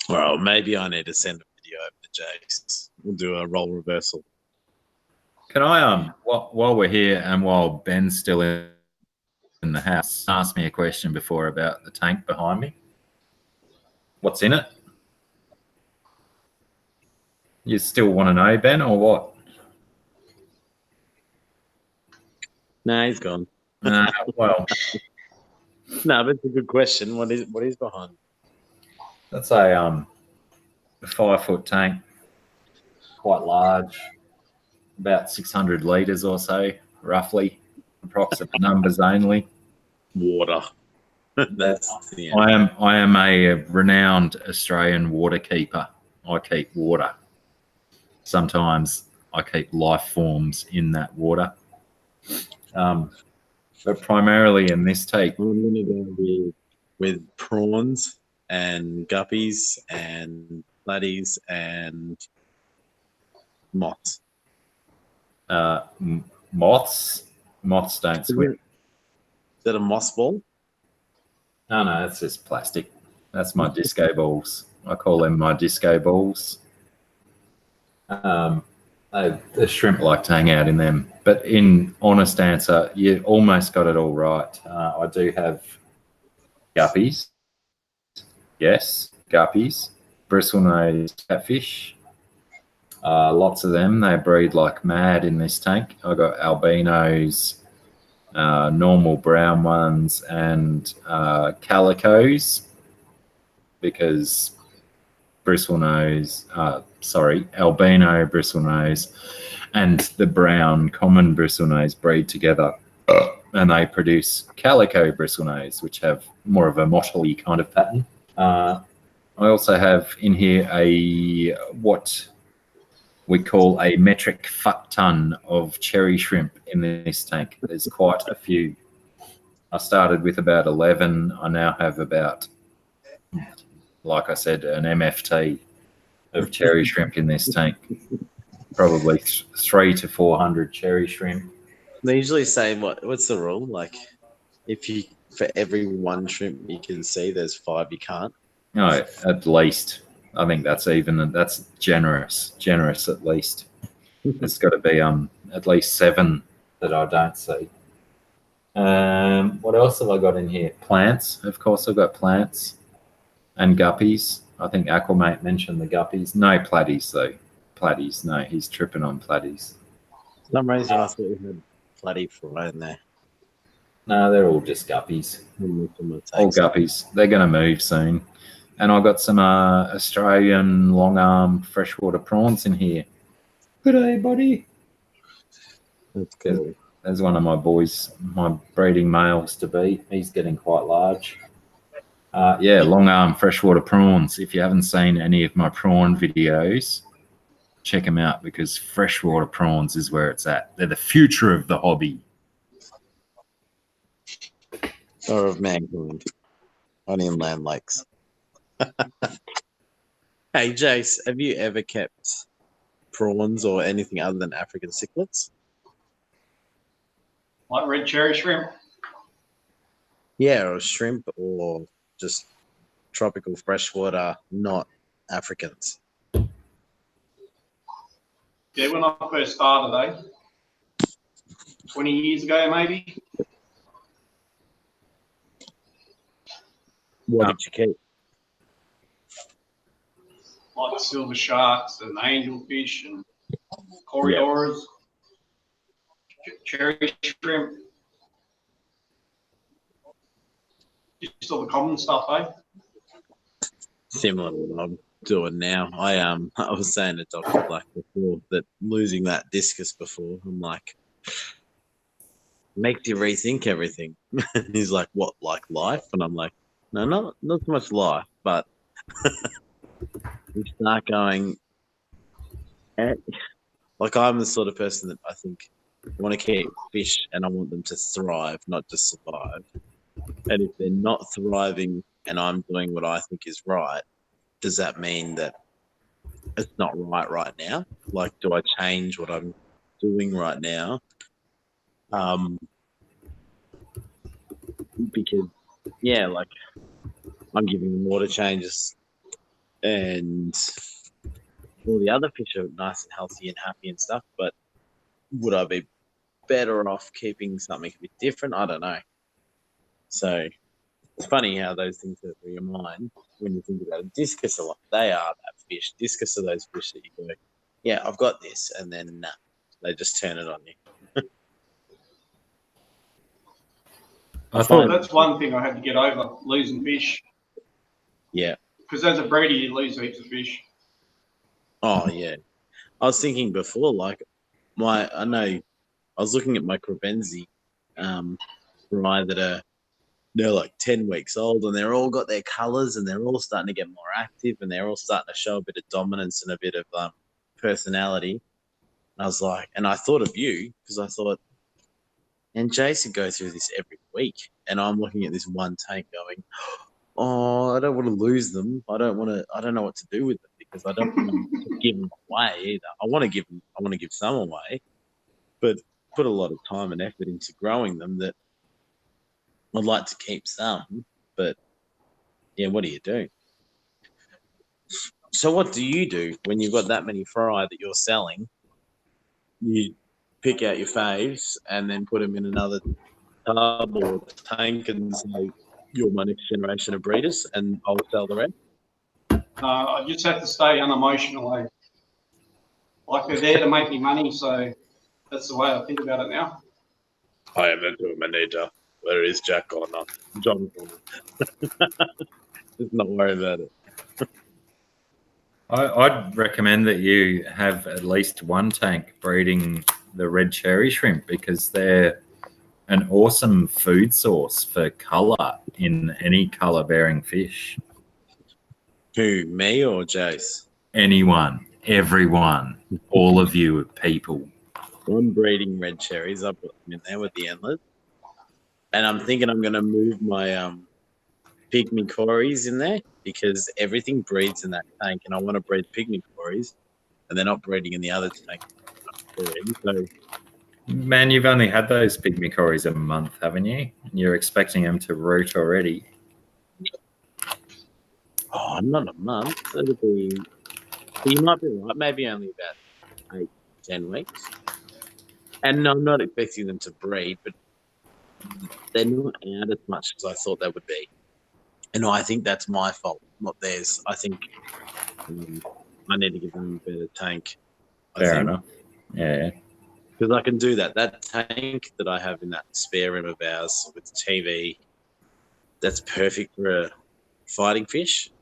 C: Well, maybe I need to send a video over to Jace. We'll do a role reversal.
A: Can I while we're here and while Ben's still in the house, ask me a question before about the tank behind me? What's in it? You still want to know, Ben, or what?
C: No, he's gone.
A: Well,
C: no, but it's a good question. What is behind?
A: that's a 5-foot tank, quite large, about 600 litres or so, roughly, approximate numbers only.
C: Water. That's the end.
A: I am a renowned Australian water keeper. I keep water. Sometimes I keep life forms in that water. But primarily in this tank,
C: I'm going to go with with prawns and guppies and platies and moths.
A: Moths. Moths don't swim.
C: Is that a moss ball?
A: No, that's just plastic. That's my disco balls. I call them my disco balls. The shrimp like to hang out in them. But in honest answer, you almost got it all right. I do have guppies. Yes, guppies. Bristlenose catfish. Lots of them. They breed like mad in this tank. I got albinos, normal brown ones, and calicos, because albino bristlenose and the brown common bristlenose breed together, and they produce calico bristlenose, which have more of a mottly kind of pattern. I also have in here what we call a metric fuck ton of cherry shrimp in this tank. There's quite a few. I started with about 11. I now have about, like I said, an MFT of cherry shrimp in this tank. Probably 300 to 400 cherry shrimp.
C: They usually say what's the rule? Like, if you for every one shrimp you can see, there's 5 you can't.
A: No, at least. I think that's generous. Generous at least. There's got to be at least 7 that I don't see. What else have I got in here? Plants. Of course, I've got plants and guppies. I think Aquamate mentioned the guppies. No platies though. Platies. No, he's tripping on platies.
C: For some reason, I thought we had platy fry in there.
A: No, they're all just guppies. All guppies. They're going to move soon. And I got some Australian long arm freshwater prawns in here. Good day, buddy.
C: That's cool.
A: There's one of my boys, my breeding males to be. He's getting quite large. Yeah, long arm freshwater prawns. If you haven't seen any of my prawn videos, check them out, because freshwater prawns is where it's at. They're the future of the hobby.
C: Or of mankind. On inland lakes. Hey, Jace, have you ever kept prawns or anything other than African cichlids?
D: Like red cherry shrimp.
C: Yeah, or shrimp, or just tropical freshwater, not Africans.
D: Yeah, when I first started, 20 years ago maybe.
C: What did you keep?
D: Like silver sharks and angelfish and corridors, cherry shrimp. Just all the common stuff, eh?
C: Similar to what I'm doing now. I was saying to Dr. Black before that losing that discus before, I'm like, makes you rethink everything. He's like, what, like life? And I'm like, no, not so much life, but you start going, like, I'm the sort of person that I think I want to keep fish and I want them to thrive, not just survive. And if they're not thriving and I'm doing what I think is right, does that mean that it's not right now? Like, do I change what I'm doing right now? Because, yeah, like, I'm giving them water changes and all the other fish are nice and healthy and happy and stuff, but would I be better off keeping something a bit different? I don't know. So it's funny how those things are in your mind when you think about a discus a lot. They are that fish. Discus are those fish that you go, yeah, I've got this, and then they just turn it on you.
D: That's one thing I had to get over, losing fish.
C: Yeah.
D: Because as a breeder, you lose heaps of fish.
C: Oh, yeah. I was thinking before, like, I was looking at my Crebenzi fry that they're like 10 weeks old, and they're all got their colours, and they're all starting to get more active, and they're all starting to show a bit of dominance and a bit of personality. And I was like, and I thought of you because I thought And Jason goes through this every week, and I'm looking at this one tank going, "Oh, I don't want to lose them. I don't know what to do with them because I don't want to give them away either. I want to give some away, but put a lot of time and effort into growing them that I'd like to keep some. But yeah, what do you do? So what do you do when you've got that many fry that you're selling? You pick out your faves and then put them in another tub or tank and say, "You're my next generation of breeders," and I'll sell the rest.
D: I just have to stay unemotional. Like they're there to make me money, so that's the way I think about it now.
C: I am into a manager. Where is Jack Connor? John Connor. Just not worry about it.
A: I'd recommend that you have at least one tank breeding the red cherry shrimp because they're an awesome food source for colour in any colour-bearing fish.
C: Who, me or Jace?
A: Anyone, everyone, all of you people.
C: I'm breeding red cherries. I put them in there with the endless. And I'm thinking I'm going to move my pygmy cories in there because everything breeds in that tank, and I want to breed pygmy cories, and they're not breeding in the other tank already. So,
A: Man, you've only had those pygmy cories a month, haven't you? You're expecting them to root already.
C: oh, not a month. It'll be. You might be right. Maybe only about 8-10 weeks. And I'm not expecting them to breed, but they're not out as much as I thought they would be. And I think that's my fault, not theirs. I think I need to give them a better tank.
A: Fair enough. Yeah.
C: Because I can do that. That tank that I have in that spare room of ours with the TV, that's perfect for a fighting fish.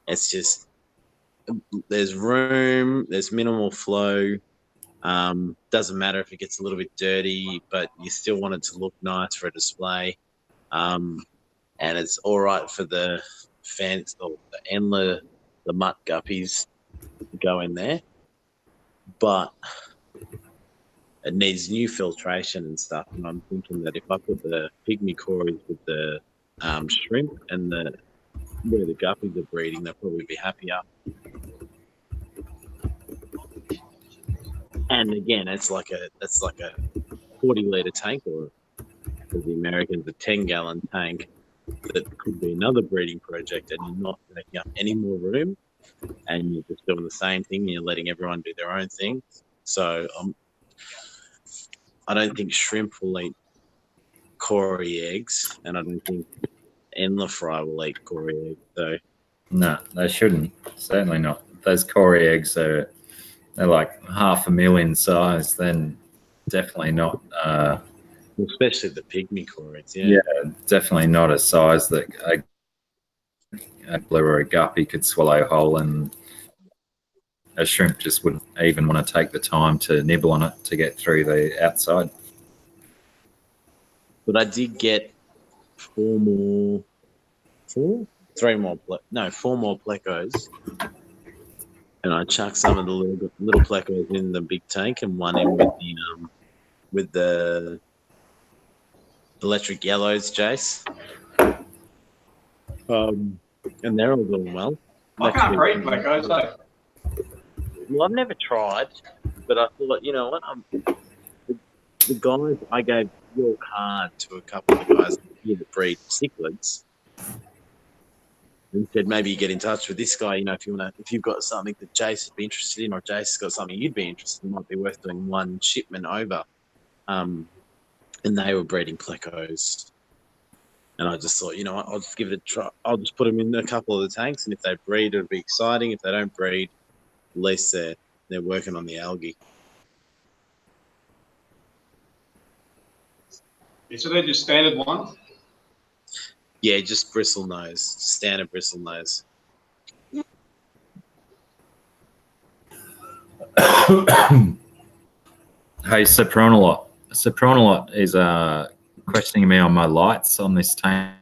C: It's just, there's room, there's minimal flow. Doesn't matter if it gets a little bit dirty, but you still want it to look nice for a display. And it's all right for the fans, or the endler, the mutt guppies go in there. But it needs new filtration and stuff. And I'm thinking that if I put the pygmy cories with the shrimp and where the guppies are breeding, they'll probably be happier. And again, that's like a 40-litre tank, or for the Americans, a 10-gallon tank that could be another breeding project, and you're not taking up any more room, and you're just doing the same thing, and you're letting everyone do their own thing. So I don't think shrimp will eat cory eggs, and I don't think endler fry will eat cory eggs. So
A: No, they shouldn't. Certainly not. Those cory eggs they're like 500,000 size. Then definitely not.
C: especially the pygmy cories.
A: Yeah, definitely not a size that a blue or a guppy could swallow whole, and a shrimp just wouldn't even want to take the time to nibble on it to get through the outside.
C: But I did get 4 more plecos, and I chucked some of the little plecos in the big tank and one in with the electric yellows, Jace. And they're all doing well.
D: I can't breed Blackos, though.
C: Well, I've never tried, but I thought, you know what? The guys, I gave your card to a couple of the guys here that breed cichlids, and said maybe you get in touch with this guy. You know, if you've got something that Jace would be interested in, or Jace has got something you'd be interested in, it might be worth doing one shipment over. And they were breeding plecos. And I just thought, you know what, I'll just give it a try. I'll just put them in a couple of the tanks, and if they breed, it'll be exciting. If they don't breed, at least they're working on the algae.
D: So they're just standard ones?
C: Yeah, just bristle nose, standard bristle nose.
A: Hey, Sopronalot. Sopronalot is questioning me on my lights on this tank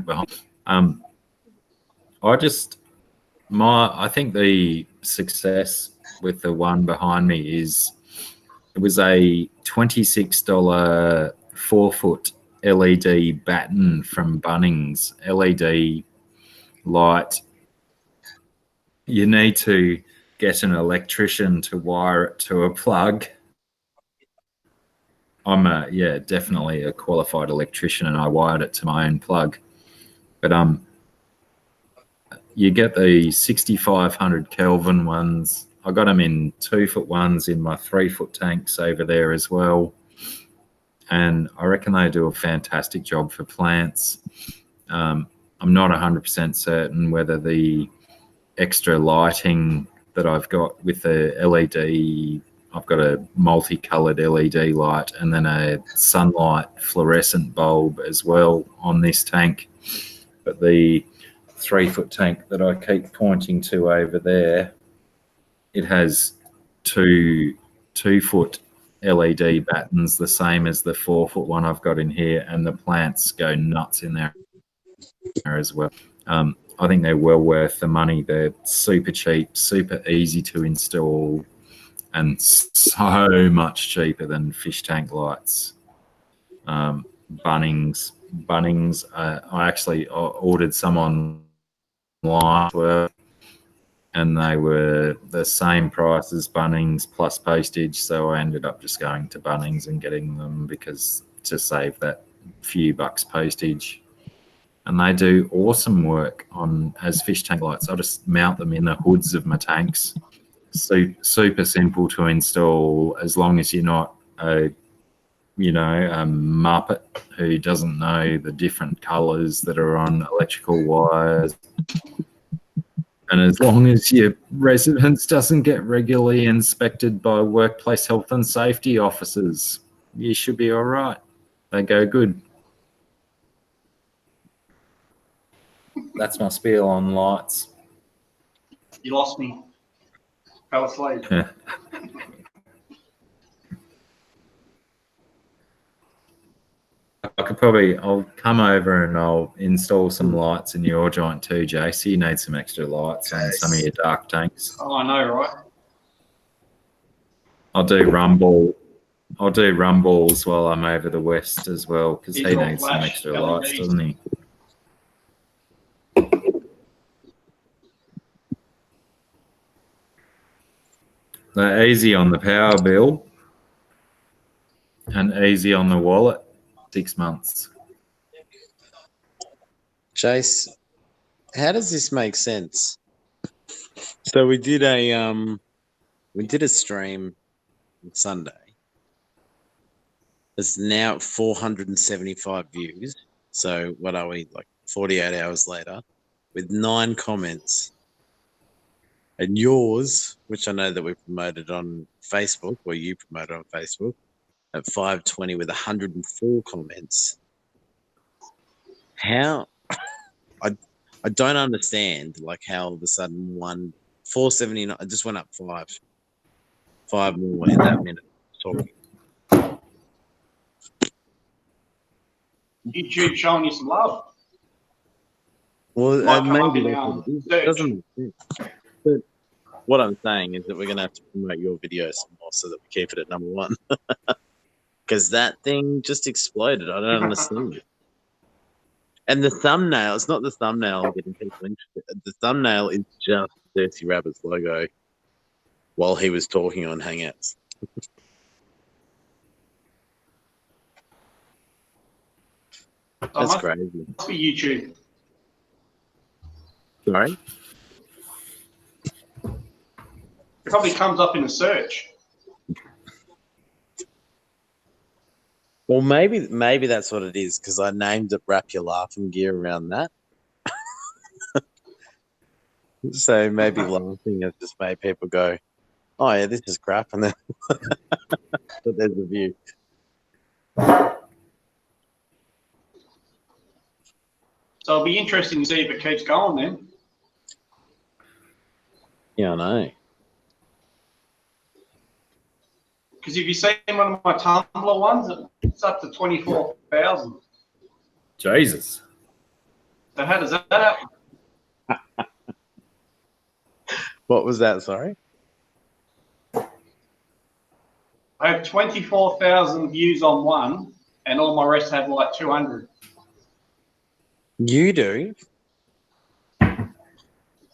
A: behind. I think the success with the one behind me is It was a $26 4-foot LED batten from Bunnings. LED light. You need to get an electrician to wire it to a plug. I'm definitely a qualified electrician, and I wired it to my own plug. But you get the 6500 Kelvin ones. I got them in 2-foot ones in my 3-foot tanks over there as well. And I reckon they do a fantastic job for plants. I'm not 100% certain whether the extra lighting that I've got with the LED, I've got a multicolored LED light and then a sunlight fluorescent bulb as well on this tank. But the 3-foot tank that I keep pointing to over there, it has two 2-foot LED battens, the same as the 4-foot one I've got in here, and the plants go nuts in there as well. I think they're well worth the money. They're super cheap, super easy to install, and so much cheaper than fish tank lights. Bunnings. I actually ordered some online, and they were the same price as Bunnings plus postage. So I ended up just going to Bunnings and getting them because to save that few bucks postage. And they do awesome work as fish tank lights. I just mount them in the hoods of my tanks. Super simple to install, as long as you're not a muppet who doesn't know the different colours that are on electrical wires. And as long as your residence doesn't get regularly inspected by workplace health and safety officers, you should be all right. They go good. That's my spiel on lights.
D: You lost me. Fell asleep.
A: I'll come over and I'll install some lights in your joint too, Jace. You need some extra lights on some of your dark tanks.
D: Oh, I know, right?
A: I'll do rumballs while I'm over the west as well, because he needs some extra lights, doesn't he? They're easy on the power bill and easy on the wallet. 6 months.
C: Chase, how does this make sense? So we did a stream on Sunday. There's now 475 views. So what are we, like 48 hours later, with 9 comments. And yours, which I know that we promoted on Facebook, or you promoted on Facebook, at 520 with 104 comments. How? I don't understand, like, how all of a sudden 479 just went up 5 more in that minute talking.
D: YouTube showing you some love.
C: Well, maybe
D: it
C: doesn't make sense. But what I'm saying is that we're going to have to promote your video some more so that we keep it at number 1. Because that thing just exploded. I don't understand. And the thumbnail, it's not the thumbnail getting people interested. The thumbnail is just Dirty Rabbit's logo while he was talking on Hangouts. That's crazy.
D: Must be YouTube.
C: Sorry?
D: It probably comes up in a search.
C: Well, maybe that's what it is, because I named it Wrap Your Laughing Gear around that. So maybe laughing has just made people go, oh yeah, this is crap, and then but there's a view.
D: So it'll be interesting to see if it keeps going then.
C: Yeah, I know.
D: Because if you see one of my Tumblr ones, it's up to 24,000.
A: Jesus.
D: So how does that happen?
C: What was that? Sorry.
D: I have 24,000 views on one, and all my rest have like 200.
C: You do?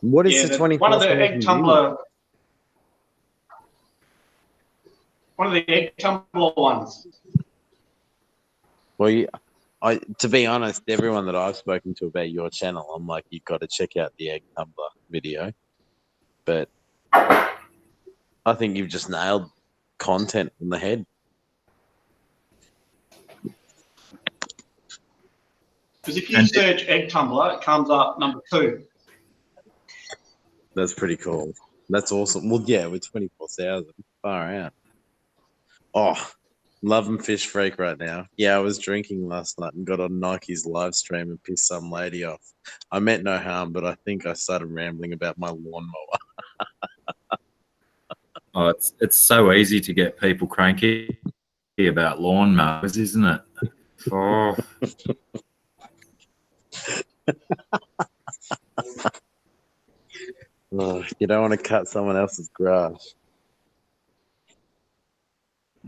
C: What is the 24,000
D: one of the egg tumbler, one of the egg tumbler ones.
C: Well, to be honest, everyone that I've spoken to about your channel, I'm like, you've got to check out the egg tumbler video. But I think you've just nailed content in the head.
D: Because if you search egg tumbler, it comes up number 2.
C: That's pretty cool. That's awesome. Well, yeah, with 24,000, far out. Oh, love and fish freak right now. Yeah, I was drinking last night and got on Nike's live stream and pissed some lady off. I meant no harm, but I think I started rambling about my lawnmower.
A: Oh, it's so easy to get people cranky about lawnmowers, isn't it? Oh.
C: Oh, you don't want to cut someone else's grass.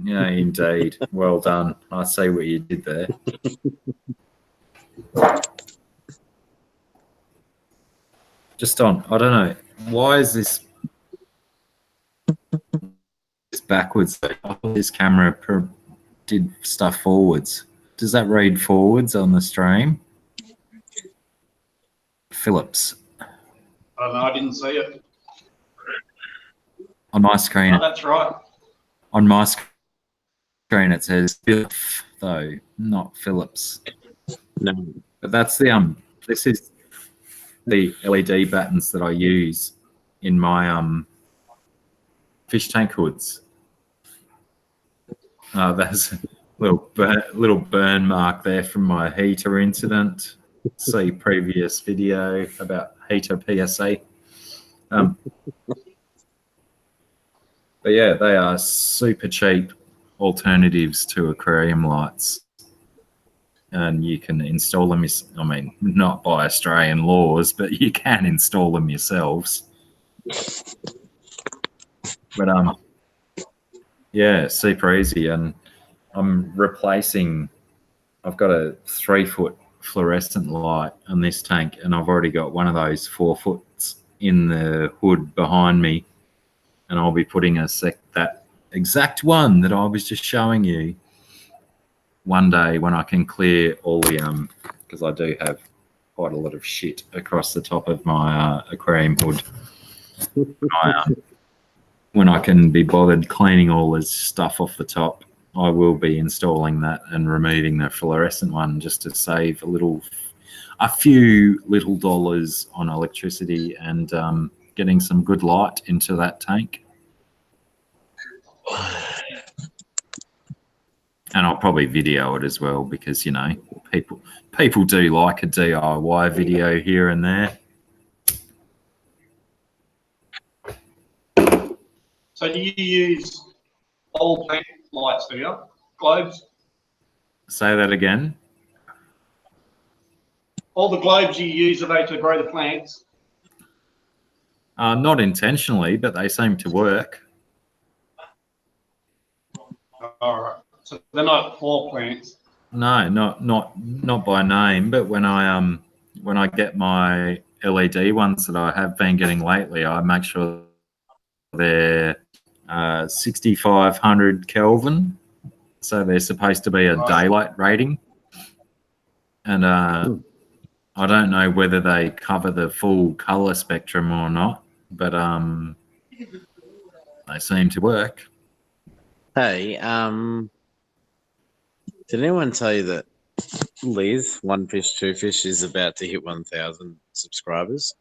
A: Yeah, indeed. Well done. I see what you did there. Just on, I don't know, why is this backwards? This camera did stuff forwards. Does that read forwards on the stream? Phillips.
D: I don't know, I didn't see it.
A: On my screen.
D: Oh, that's right.
A: On my screen it says Phillips, though, not Phillips.
C: No.
A: But that's the this is the LED buttons that I use in my fish tank hoods. There's a little burn mark there from my heater incident. See previous video about heater PSA. But yeah, they are super cheap alternatives to aquarium lights. And you can install them, I mean, not by Australian laws, but you can install them yourselves. But yeah, super easy. And I'm replacing, I've got a 3-foot fluorescent light on this tank, and I've already got one of those 4 foots in the hood behind me, and I'll be putting that exact one that I was just showing you one day when I can clear all the because I do have quite a lot of shit across the top of my aquarium hood. When I can be bothered cleaning all this stuff off the top, I will be installing that and removing the fluorescent one just to save a few little dollars on electricity and getting some good light into that tank. And I'll probably video it as well because, you know, people do like a DIY video here and there.
D: So do you use old plant lights, do you? Globes?
A: Say that again.
D: All the globes you use, are they to grow the plants?
A: Not intentionally, but they seem to work.
D: All right. So they're not for plants.
A: No, not by name, but when I get my LED ones that I have been getting lately, I make sure they're 6500 Kelvin, so they're supposed to be a daylight rating. And I don't know whether they cover the full color spectrum or not, but they seem to work.
C: Hey, did anyone tell you that Liz, One Fish, Two Fish, is about to hit 1,000 subscribers?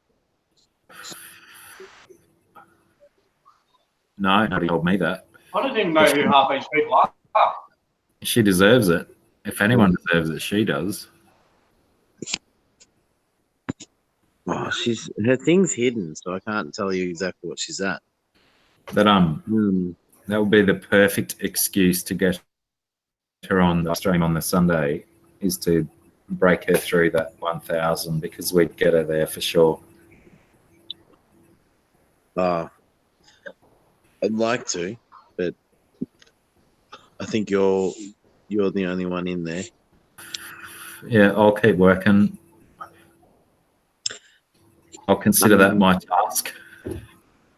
A: No, nobody told me that.
D: I don't even know who half these people are.
A: She deserves it. If anyone deserves it, she does.
C: Oh, her thing's hidden, so I can't tell you exactly what she's at.
A: But that would be the perfect excuse to get her on the stream on the Sunday, is to break her through that 1,000, because we'd get her there for sure.
C: I'd like to, but I think you're the only one in there.
A: Yeah, I'll keep working. I'll consider that my task.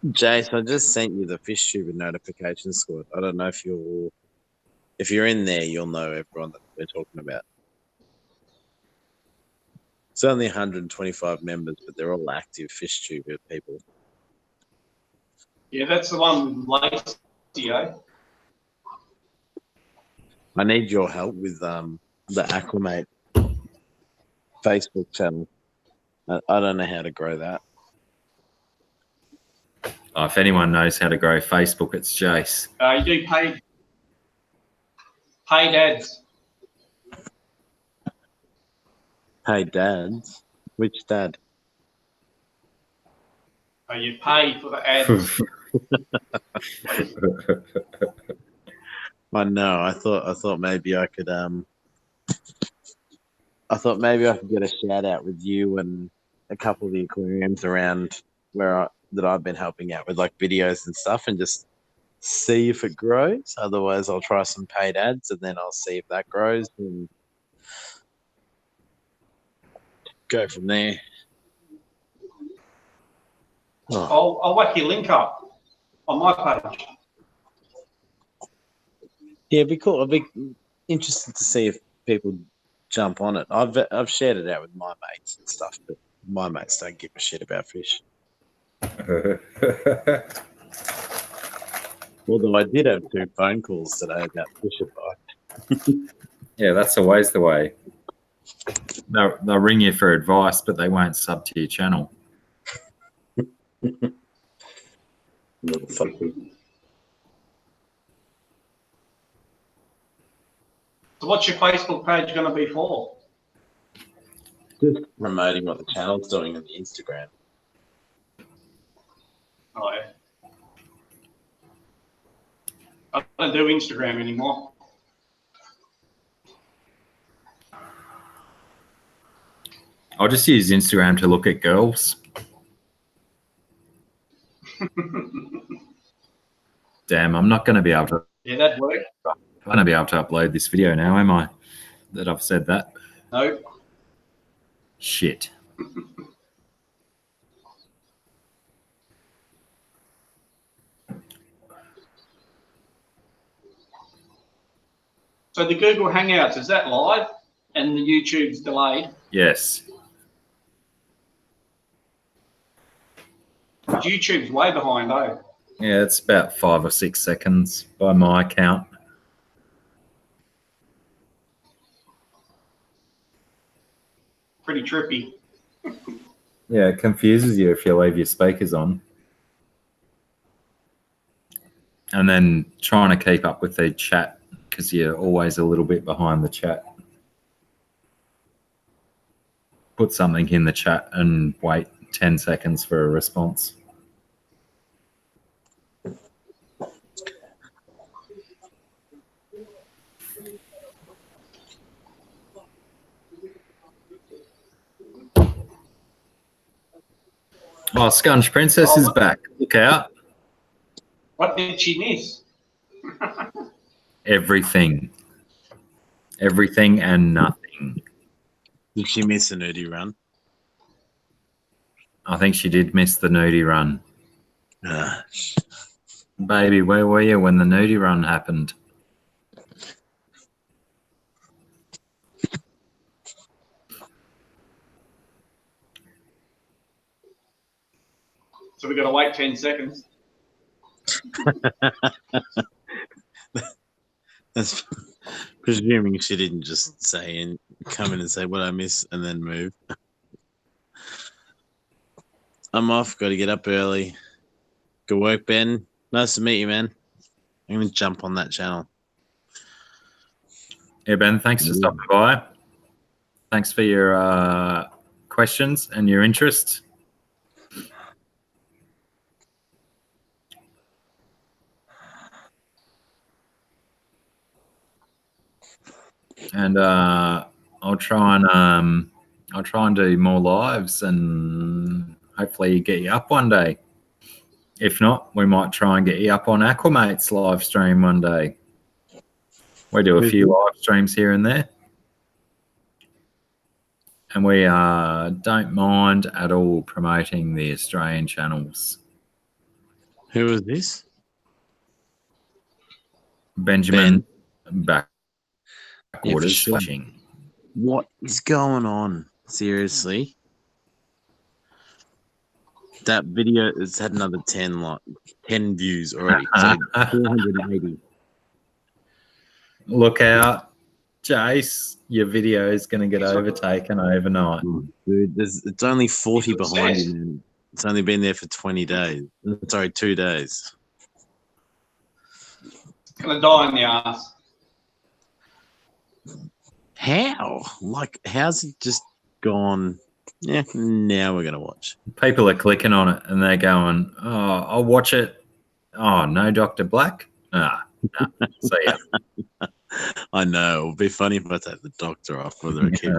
C: Jace, I just sent you the fish tuber notification squad. I don't know if you're in there, you'll know everyone that we're talking about. It's only 125 members, but they're all active fish tuber people.
D: Yeah, that's the one with Lacey, eh?
C: I need your help with the Aquamate Facebook channel. I don't know how to grow that.
A: Oh, if anyone knows how to grow Facebook, it's Jace.
D: You do paid ads.
C: Hey, dads. Which dad?
D: You pay for the ads.
C: I know. I thought maybe I could I thought maybe I could get a shout out with you and a couple of the aquariums around that I've been helping out with, like videos and stuff, and just see if it grows. Otherwise, I'll try some paid ads, and then I'll see if that grows and go from there. Oh.
D: I'll whack your link up on my page.
C: Yeah, it'd be cool. I'd be interested to see if people jump on it. I've shared it out with my mates and stuff, but my mates don't give a shit about fish. Although I did have 2 phone calls today about fish advice.
A: Yeah, that's always the way. They'll ring you for advice, but they won't sub to your channel.
C: Motherfucker.
D: So what's your Facebook page going to be for?
C: Just promoting what the channel's doing on the Instagram.
D: Oh, yeah. I don't do Instagram anymore.
A: I'll just use Instagram to look at girls. Damn, I'm not going to be able to.
D: Yeah, that'd work.
A: I'm going to be able to upload this video now, am I? That I've said that.
D: No.
A: Shit.
D: So the Google Hangouts, is that live and the YouTube's delayed?
A: Yes.
D: YouTube's way behind, though.
A: Yeah, it's about 5 or 6 seconds by my count.
D: Pretty trippy.
A: Yeah, it confuses you if you leave your speakers on. And then trying to keep up with the chat because you're always a little bit behind the chat. Put something in the chat and wait 10 seconds for a response. Oh, Scunch Princess is back. Look out.
D: What did she miss?
A: Everything. Everything and nothing.
C: Did she miss a nudie run?
A: I think she did miss the nudie run. Baby, where were you when the nudie run happened?
D: So we've got to wait 10 seconds.
C: That's presuming she didn't just say and come in and say what I miss and then move. I'm off. Got to get up early. Good work, Ben. Nice to meet you, man. I'm going to jump on that channel.
A: Yeah, Ben, thanks for stopping by. Thanks for your questions and your interest. And I'll try and do more lives and hopefully get you up one day. If not, we might try and get you up on Aquamate's live stream one day. We do a few live streams here and there. And we don't mind at all promoting the Australian channels.
C: Who is this?
A: Benjamin
C: Yeah, for
A: Backwaters
C: sure.
A: Fishing.
C: What is going on? Seriously? That video has had another 10 views already. So 480.
A: Look out, Jace. Your video is going to get overtaken overnight.
C: Oh, dude, it's only 40
D: It's
C: behind
D: obsessed.
C: you, man. It's only been there for 20 days. Sorry, 2 days.
D: Gonna die in the ass.
C: How? Like, how's it just gone? Yeah, now we're going to watch.
A: People are clicking on it and they're going, oh, I'll watch it. Oh, no, Dr. Black? Nah. See ya.
C: I know. It would be funny if I take the doctor off whether it keeps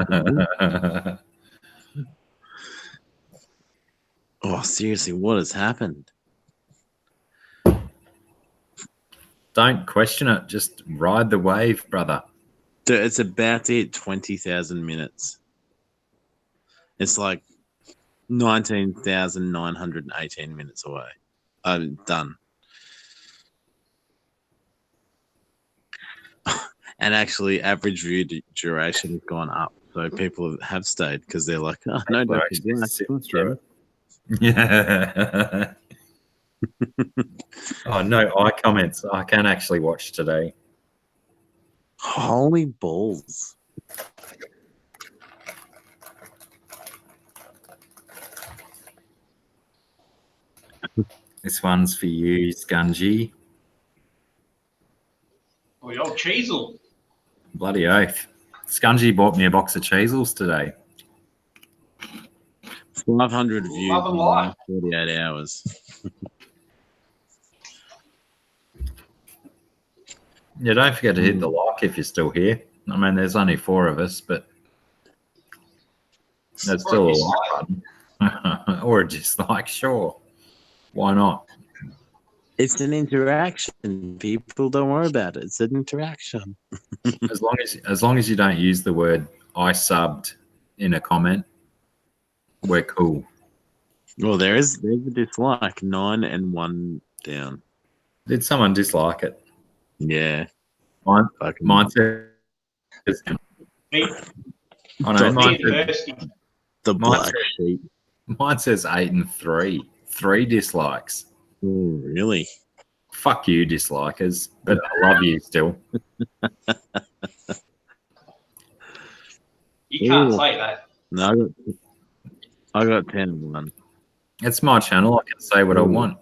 C: Oh, seriously, what has happened?
A: Don't question it. Just ride the wave, brother.
C: Dude, it's about to hit 20,000 minutes. It's like 19,918 minutes away. I'm done. And actually, average view duration has gone up. So people have stayed because they're like, oh, no,
A: People are
C: Dr.
A: actually
C: Black.
A: sitting through it. Yeah. Oh, no eye comments. I can actually watch today.
C: Holy balls.
A: This one's for you, Scungy.
D: Oh, your cheesel.
A: Bloody oath. Scungy bought me a box of Cheezels today.
C: 500 views
D: Love and
C: in the
D: life.
C: last 48 hours.
A: Yeah, don't forget to hit the like if you're still here. I mean, there's only 4 of us, but there's still a like button. Or a dislike, sure. Why not?
C: It's an interaction. People don't worry about it. It's an interaction.
A: As long as you don't use the word I subbed in a comment, we're cool.
C: Well, there's a dislike. 9 and 1 down.
A: Did someone dislike it?
C: Yeah.
A: Mine says
D: Me,
A: I know,
D: me thirsty.
C: The
A: Mine
C: black
A: says-
C: sheep.
A: mine says 8 and 3. 3 dislikes.
C: Oh, really?
A: Fuck you, dislikers, but I love you still.
D: You can't
C: Ooh.
D: say that.
C: No, I got 10 and 1.
A: It's my channel. I can say what I want.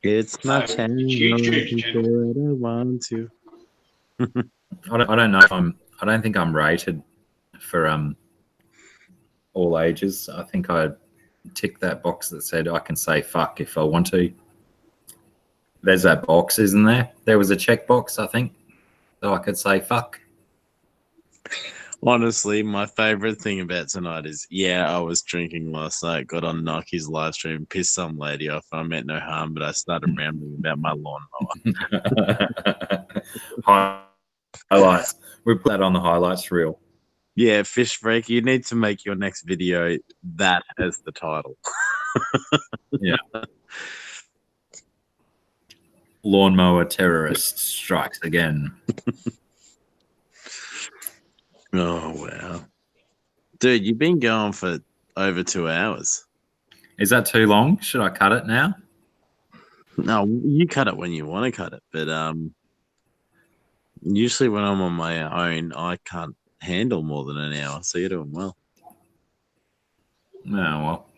C: It's my
D: No, it's
C: channel.
D: YouTube's
C: I can
D: channel.
C: say what I want to.
A: I don't know if I don't think I'm rated for all ages. I think I ticked that box that said I can say fuck if I want to. There's that box, isn't there? There was a checkbox, I think, so I could say fuck.
C: Honestly, my favorite thing about tonight is, I was drinking last night, got on Nike's live stream, pissed some lady off. I meant no harm, but I started rambling about my lawnmower.
A: Highlights. We put that on the highlights reel.
C: Yeah, Fish Break, you need to make your next video that as the title.
A: Lawnmower terrorist strikes again.
C: Oh, wow. Dude, you've been going for over 2 hours.
A: Is that too long? Should I cut it now?
C: No, you cut it when you want to cut it, but usually when I'm on my own, I can't handle more than an hour, so you're doing well.
A: No, well,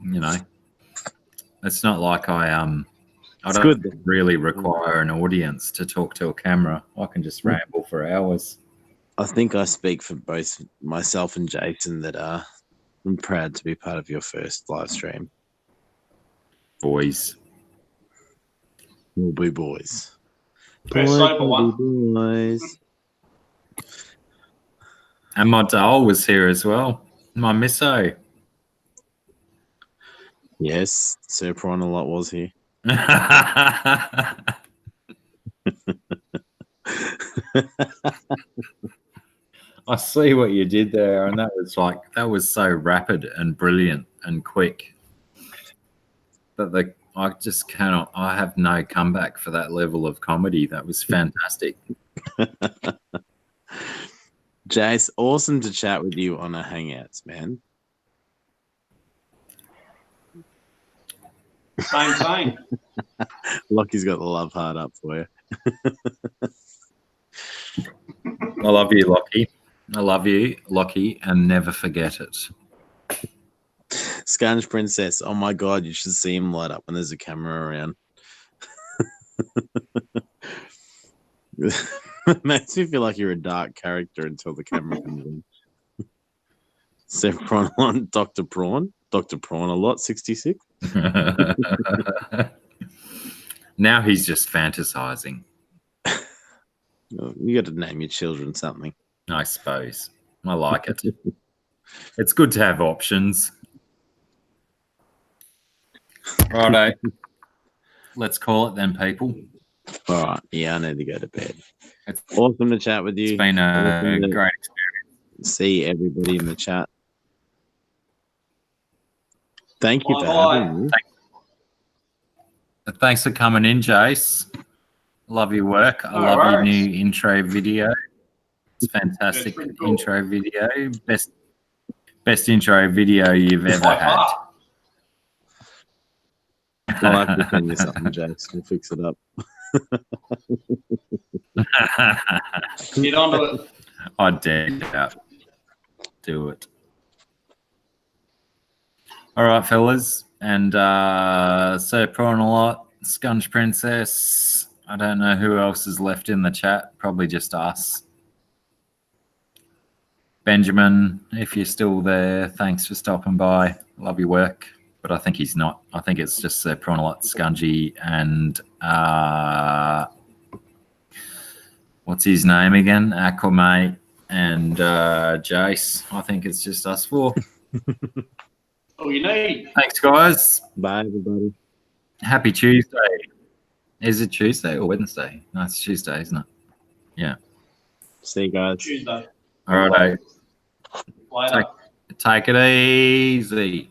A: you know, it's not like I
C: It's
A: don't
C: good.
A: really require an audience to talk to a camera. I can just ramble for hours.
C: I think I speak for both myself and Jason that I'm proud to be part of your first live stream.
A: Boys.
C: We'll be boys.
D: First sober one.
C: Boys.
A: And my doll was here as well. My misso.
C: Yes, Sir Prawn a lot was here.
A: I see what you did there, and that was so rapid and brilliant and quick that I just cannot. I have no comeback for that level of comedy. That was fantastic.
C: Jace, awesome to chat with you on a Hangouts, man.
D: Same.
C: Lockie's got the love heart up for you.
A: I love you, Lockie. I love you, Lockie, and never forget it.
C: Scunge Princess, oh my god, you should see him light up when there's a camera around. Makes me feel like you're a dark character until the camera comes in. Seth Prawn on Dr. Prawn. Dr. Prawn a lot, 66.
A: Now he's just fantasizing.
C: You got to name your children something.
A: I suppose. I like it. It's good to have options. Righto. Let's call it then, people.
C: All right. Yeah, I need to go to bed. It's awesome to chat with you.
A: It's been a great experience.
C: See everybody in the chat. Thank you for
D: Bye-bye.
C: having me.
A: Thanks for coming in, Jace. Love your work. I love your new intro video. It's fantastic
D: cool.
A: intro video. Best intro video you've ever had.
C: I'll have to send you something, Jace. We'll fix it up.
D: Get onto it.
A: I dare you. Do it. All right, fellas. And Sir Prawn a lot, Scunge Princess. I don't know who else is left in the chat. Probably just us. Benjamin, if you're still there, thanks for stopping by. Love your work. But I think he's not. I think it's just Sir Prawn a lot, Scungy, and what's his name again? Aquamate and Jace. I think it's just us four.
D: All you need.
A: Thanks, guys.
C: Bye, everybody.
A: Happy Tuesday. Is it Tuesday or Wednesday? No, it's Tuesday, isn't it? Yeah.
C: See you guys.
D: Tuesday.
A: All right.
D: Later.
A: Take it easy.